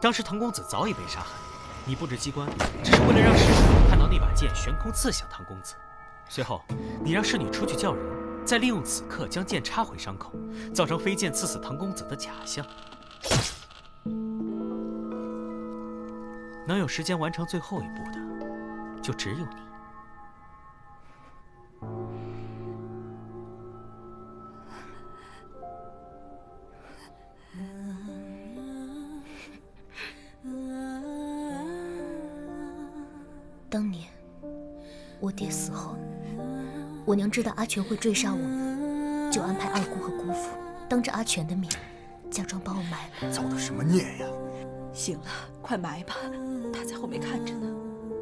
S9: 当时唐公子早已被杀害，你布置机关，只是为了让侍女看到那把剑悬空刺向唐公子。随后，你让侍女出去叫人，再利用此刻将剑插回伤口，造成飞剑刺死唐公子的假象。能有时间完成最后一步的，就只有你。
S22: 当年我爹死后，我娘知道阿全会追杀我们，就安排二姑和姑父当着阿全的面，假装把我埋了。
S20: 造的什么孽呀！
S11: 行了，快埋吧，他在后面看着呢。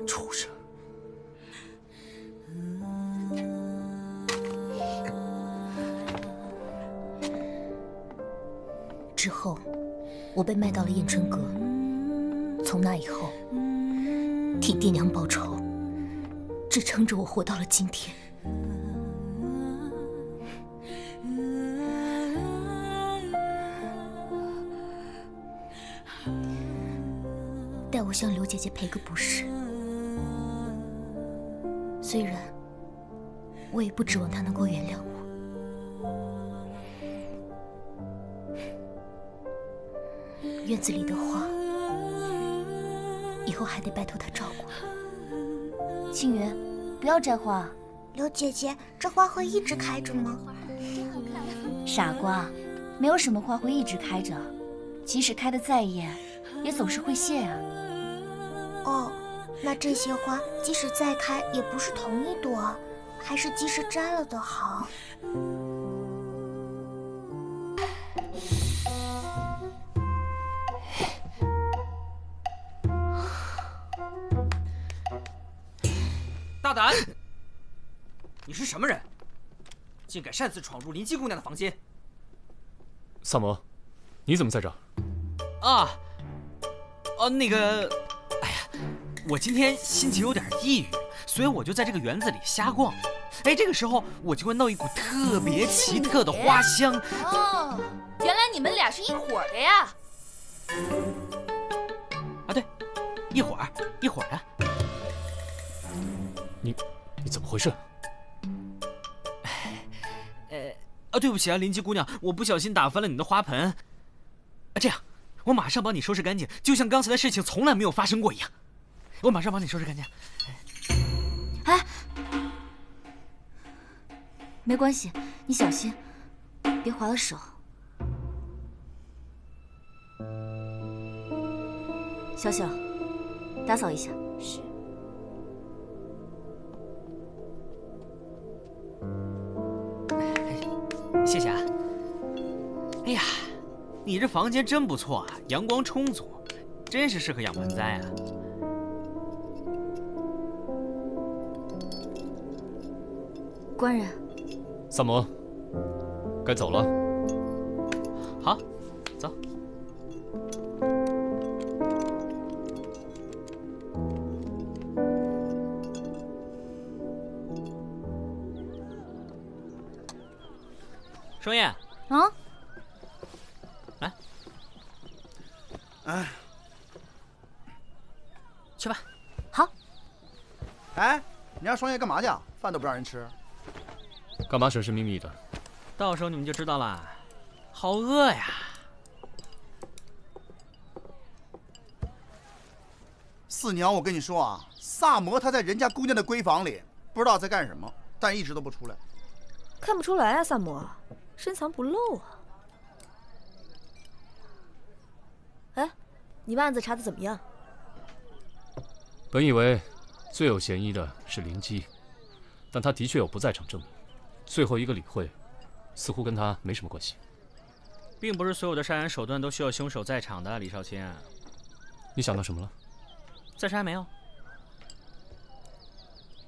S20: 畜生！
S22: 之后，我被卖到了燕春阁。从那以后，替爹娘报仇，支撑着我活到了今天。待我向刘姐姐赔个不是。虽然我也不指望她能够原谅我。院子里的花，以后还得拜托她照顾。庆元，不要摘花。
S7: 刘姐姐，这花会一直开着吗？
S13: 傻瓜，没有什么花会一直开着，即使开得再艳，也总是会谢啊。
S7: 哦，那这些花即使再开，也不是同一朵，还是及时摘了的好。
S8: 大胆！你是什么人？竟敢擅自闯入林姬姑娘的房间！
S15: 萨摩，你怎么在这儿？
S9: 那个，哎呀，我今天心情有点抑郁，所以我就在这个园子里瞎逛。哎，这个时候我就会弄一股特别奇特的花香。
S19: 哦，原来你们俩是一伙的呀！
S9: 啊，对，一伙儿的。
S15: 你怎么回事？
S9: 对不起啊，林姬姑娘，我不小心打翻了你的花盆。这样，我马上帮你收拾干净，就像刚才的事情从来没有发生过一样。我马上帮你收拾干净。
S13: 哎，没关系，你小心，别划了手。
S21: 小小，打扫一下。
S19: 是。
S9: 谢谢啊。哎呀，你这房间真不错啊，阳光充足，真是适合养盆栽啊。
S21: 官人，
S15: 萨摩，该走了。
S9: 好，走。双燕，
S21: 啊，
S9: 来，
S10: 哎，
S9: 去吧。
S21: 好。
S10: 哎，你让双叶干嘛去？饭都不让人吃。
S15: 干嘛神神秘秘的？
S9: 到时候你们就知道了。好饿呀！
S10: 四娘，我跟你说啊，萨摩他在人家姑娘的闺房里，不知道在干什么，但一直都不出来。
S19: 看不出来啊，萨摩，深藏不露啊。哎，你们案子查得怎么样？
S15: 本以为最有嫌疑的是林基，但他的确有不在场证明。最后一个李慧，似乎跟他没什么关系。
S9: 并不是所有的杀人手段都需要凶手在场的，李少卿。
S15: 你想到什么了？
S9: 暂时还没有。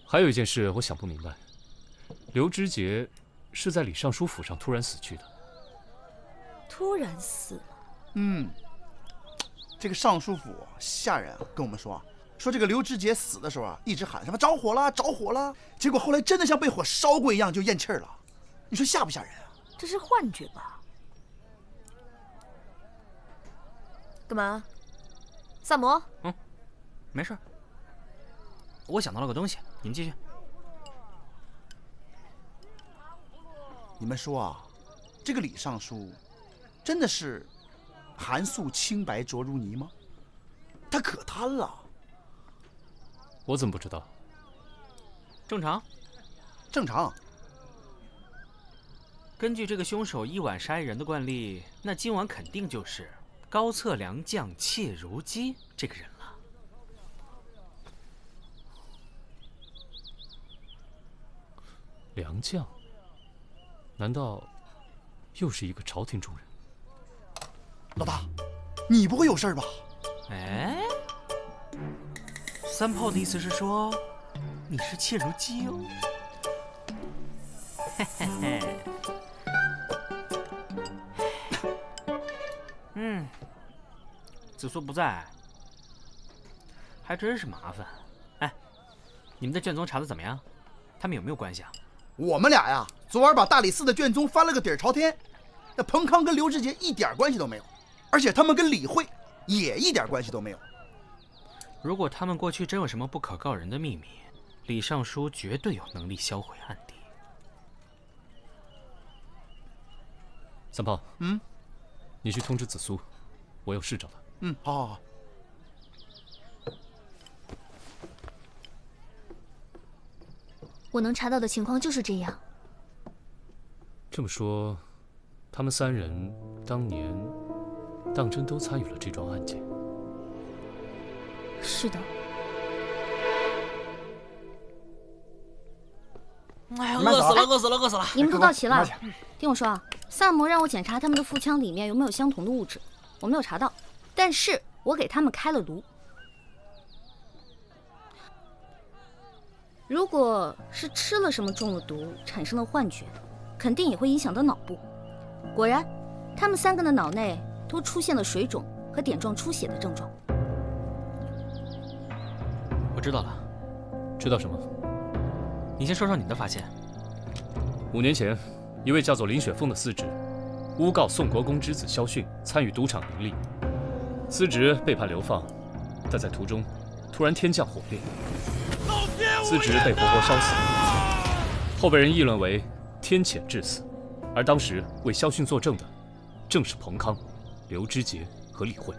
S15: 还有一件事我想不明白，刘知节是在李尚书府上突然死去的。
S19: 突然死了？
S10: 嗯，这个尚书府下人跟我们说，说这个刘知节死的时候啊，一直喊什么着火了，着火了，结果后来真的像被火烧过一样就咽气儿了。你说吓不吓人啊？
S19: 这是幻觉吧？干嘛？萨摩？
S9: 没事。我想到了个东西，你们继续。
S10: 你们说啊，这个李尚书真的是韩素清白浊如泥吗？他可贪了。
S15: 我怎么不知道？
S9: 正常。
S10: 正常。
S9: 根据这个凶手一晚杀一人的惯例，那今晚肯定就是高策良将切如鸡这个人了。
S15: 良将？难道又是一个朝廷重人？
S10: 老大，你不会有事吧？
S9: 哎，三炮的意思是说你是切如鸡哦。嘿嘿嘿。子苏不在，还真是麻烦。哎，你们的卷宗查得怎么样？他们有没有关系啊？
S10: 我们俩呀，昨晚把大理寺的卷宗翻了个底儿朝天。那彭康跟刘知节一点关系都没有，而且他们跟李慧也一点关系都没有。
S9: 如果他们过去真有什么不可告人的秘密，李尚书绝对有能力销毁案底。
S15: 三炮，你去通知子苏，我有事找他。
S10: 好好好。
S22: 我能查到的情况就是这样。
S15: 这么说，他们三人当年当真都参与了这桩案件？
S22: 是的。
S9: 哎呀，饿死了，饿死了，饿死了！
S22: 你们都到齐了，听我说啊，萨摩让我检查他们的腹腔里面有没有相同的物质，我没有查到，但是我给他们开了颅。如果是吃了什么中了毒产生了幻觉，肯定也会影响到脑部。果然，他们三个的脑内都出现了水肿和点状出血的症状。
S9: 我知道了。
S15: 知道什么？
S9: 你先说说你的发现。
S15: 5年前，一位叫做林雪凤的司职，诬告宋国公之子萧训参与赌场盈利，司职被判流放，但在途中突然天降火烈，司职被活活烧死，后被人议论为天谴致死。而当时为萧训作证的，正是彭康、刘知节和李慧。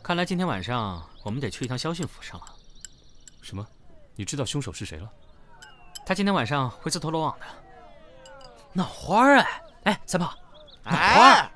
S9: 看来今天晚上我们得去一趟萧训府上了。
S15: 什么？你知道凶手是谁了？
S9: 他今天晚上会自投罗网的。脑花哎！哎，三炮，脑花！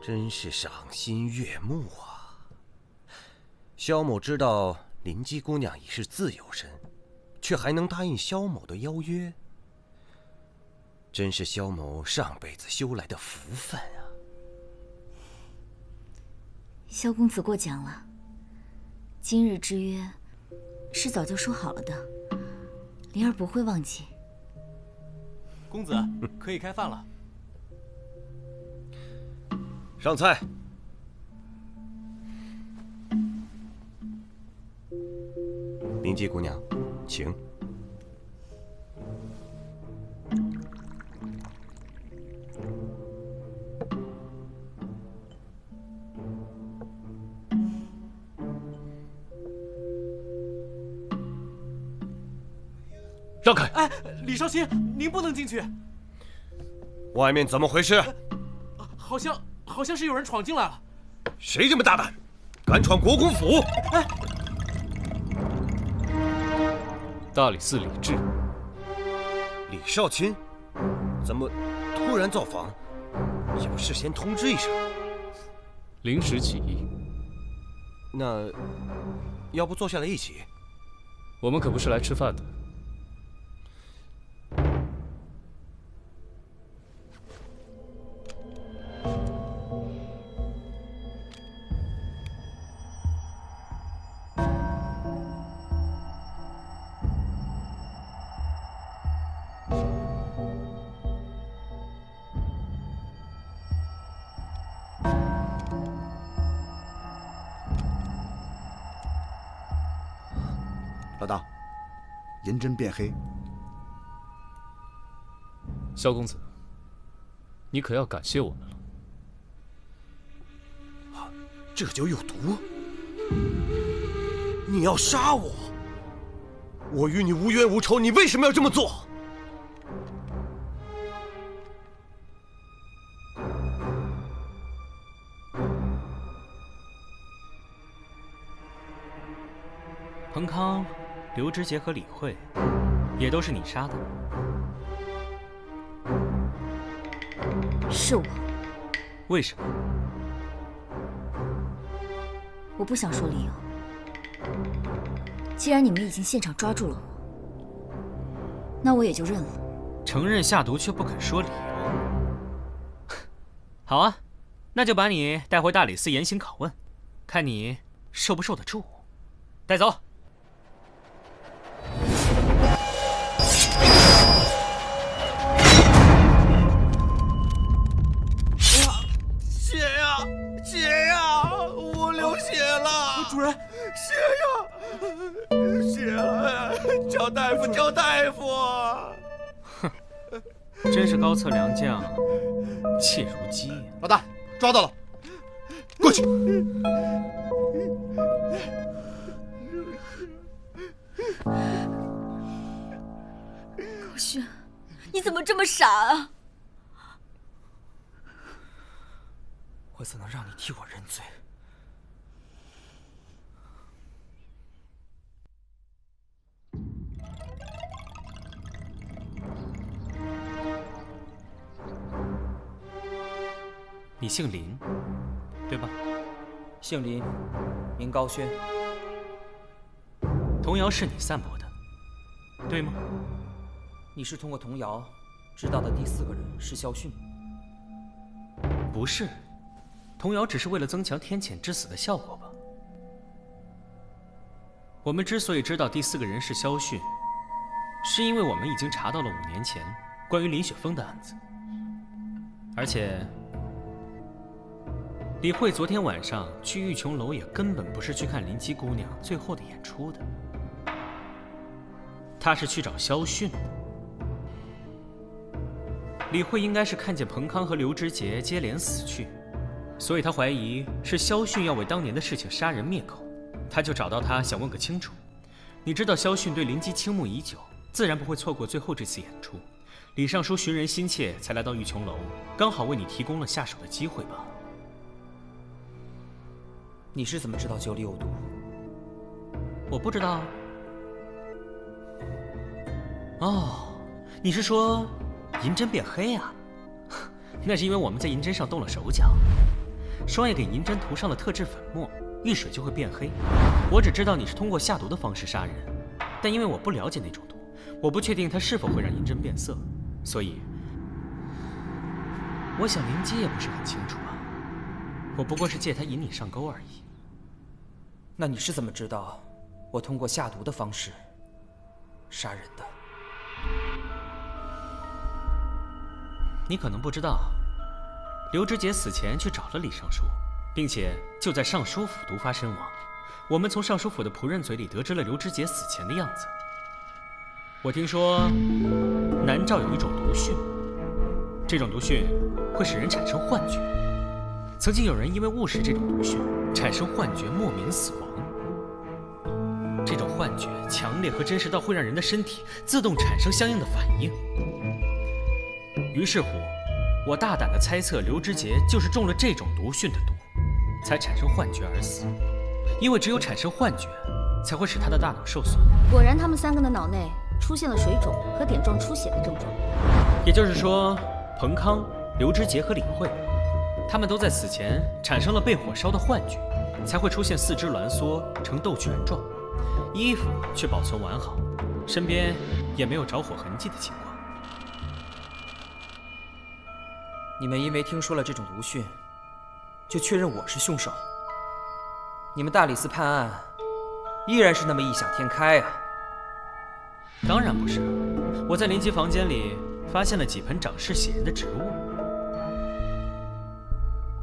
S1: 真是赏心悦目啊！萧某知道灵姬姑娘已是自由身，却还能答应萧某的邀约，真是萧某上辈子修来的福分啊！
S13: 萧公子过奖了，今日之约是早就说好了的，灵儿不会忘记。
S23: 公子，可以开饭了。
S1: 上菜。灵姬姑娘，请。
S15: 让开！
S23: 哎，李少卿，您不能进去。
S1: 外面怎么回事？
S23: 好像是有人闯进来了。
S1: 谁这么大胆，敢闯国公府？
S23: 哎，
S15: 大理寺李治。
S1: 李少卿，怎么突然造访？也不事先通知一声。
S15: 临时起意。
S1: 那，要不坐下来一起？
S15: 我们可不是来吃饭的。
S10: 老大，银针变黑。
S15: 萧公子，你可要感谢我们了。
S1: 这就有毒！你要杀我？我与你无冤无仇，你为什么要这么做？
S9: 彭康、刘知节和李慧，也都是你杀的？
S13: 是我。
S9: 为什么？
S13: 我不想说理由。既然你们已经现场抓住了我，那我也就认了。
S9: 承认下毒却不肯说理由。好啊，那就把你带回大理寺严刑拷问，看你受不受得住。带走。
S1: 血呀，血呀！我流血了！
S23: 主人，
S1: 血呀！血了！叫大夫，叫大夫！
S9: 哼，真是高策良将，切如鸡。
S10: 老大，抓到了，过去。
S22: 高轩，你怎么这么傻啊？
S8: 我怎能让你替我认罪？
S9: 你姓林，对吧？
S8: 姓林，名高轩。
S9: 童谣是你散播的，对吗？
S8: 你是通过童谣知道的第4个人是萧训？
S9: 不是。童谣只是为了增强天谴之死的效果吧？我们之所以知道第4个人是萧训，是因为我们已经查到了5年前关于林雪峰的案子，而且李慧昨天晚上去玉琼楼也根本不是去看林姬姑娘最后的演出的，她是去找萧训的。李慧应该是看见彭康和刘知节接连死去。所以他怀疑是萧训要为当年的事情杀人灭口，他就找到他想问个清楚。你知道萧训对林姬倾慕已久，自然不会错过最后这次演出。李尚书寻人心切，才来到玉琼楼，刚好为你提供了下手的机会吧。
S8: 你是怎么知道酒里有毒？
S9: 我不知道。哦，你是说银针变黑啊？那是因为我们在银针上动了手脚。双叶给银针涂上了特制粉末，遇水就会变黑。我只知道你是通过下毒的方式杀人，但因为我不了解那种毒，我不确定它是否会让银针变色，所以，我想林基也不是很清楚啊。我不过是借他引你上钩而已。
S12: 那你是怎么知道我通过下毒的方式杀人的？
S9: 你可能不知道，刘知节死前去找了李尚书，并且就在尚书府毒发身亡。我们从尚书府的仆人嘴里得知了刘知节死前的样子。我听说南诏有一种毒讯，这种毒讯会使人产生幻觉。曾经有人因为误食这种毒讯，产生幻觉，莫名死亡。这种幻觉强烈和真实到会让人的身体自动产生相应的反应。于是乎，我大胆地猜测刘知节就是中了这种毒讯的毒，才产生幻觉而死。因为只有产生幻觉，才会使他的大脑受损。
S19: 果然，他们3个的脑内出现了水肿和点状出血的症状。
S9: 也就是说，彭康、刘知节和李慧，他们都在死前产生了被火烧的幻觉，才会出现四肢挛缩成斗拳状，衣服却保存完好，身边也没有着火痕迹的情况。
S12: 你们因为听说了这种毒讯，就确认我是凶手？你们大理寺判案，依然是那么异想天开啊！
S9: 当然不是，我在林基房间里发现了几盆长势喜人的植物，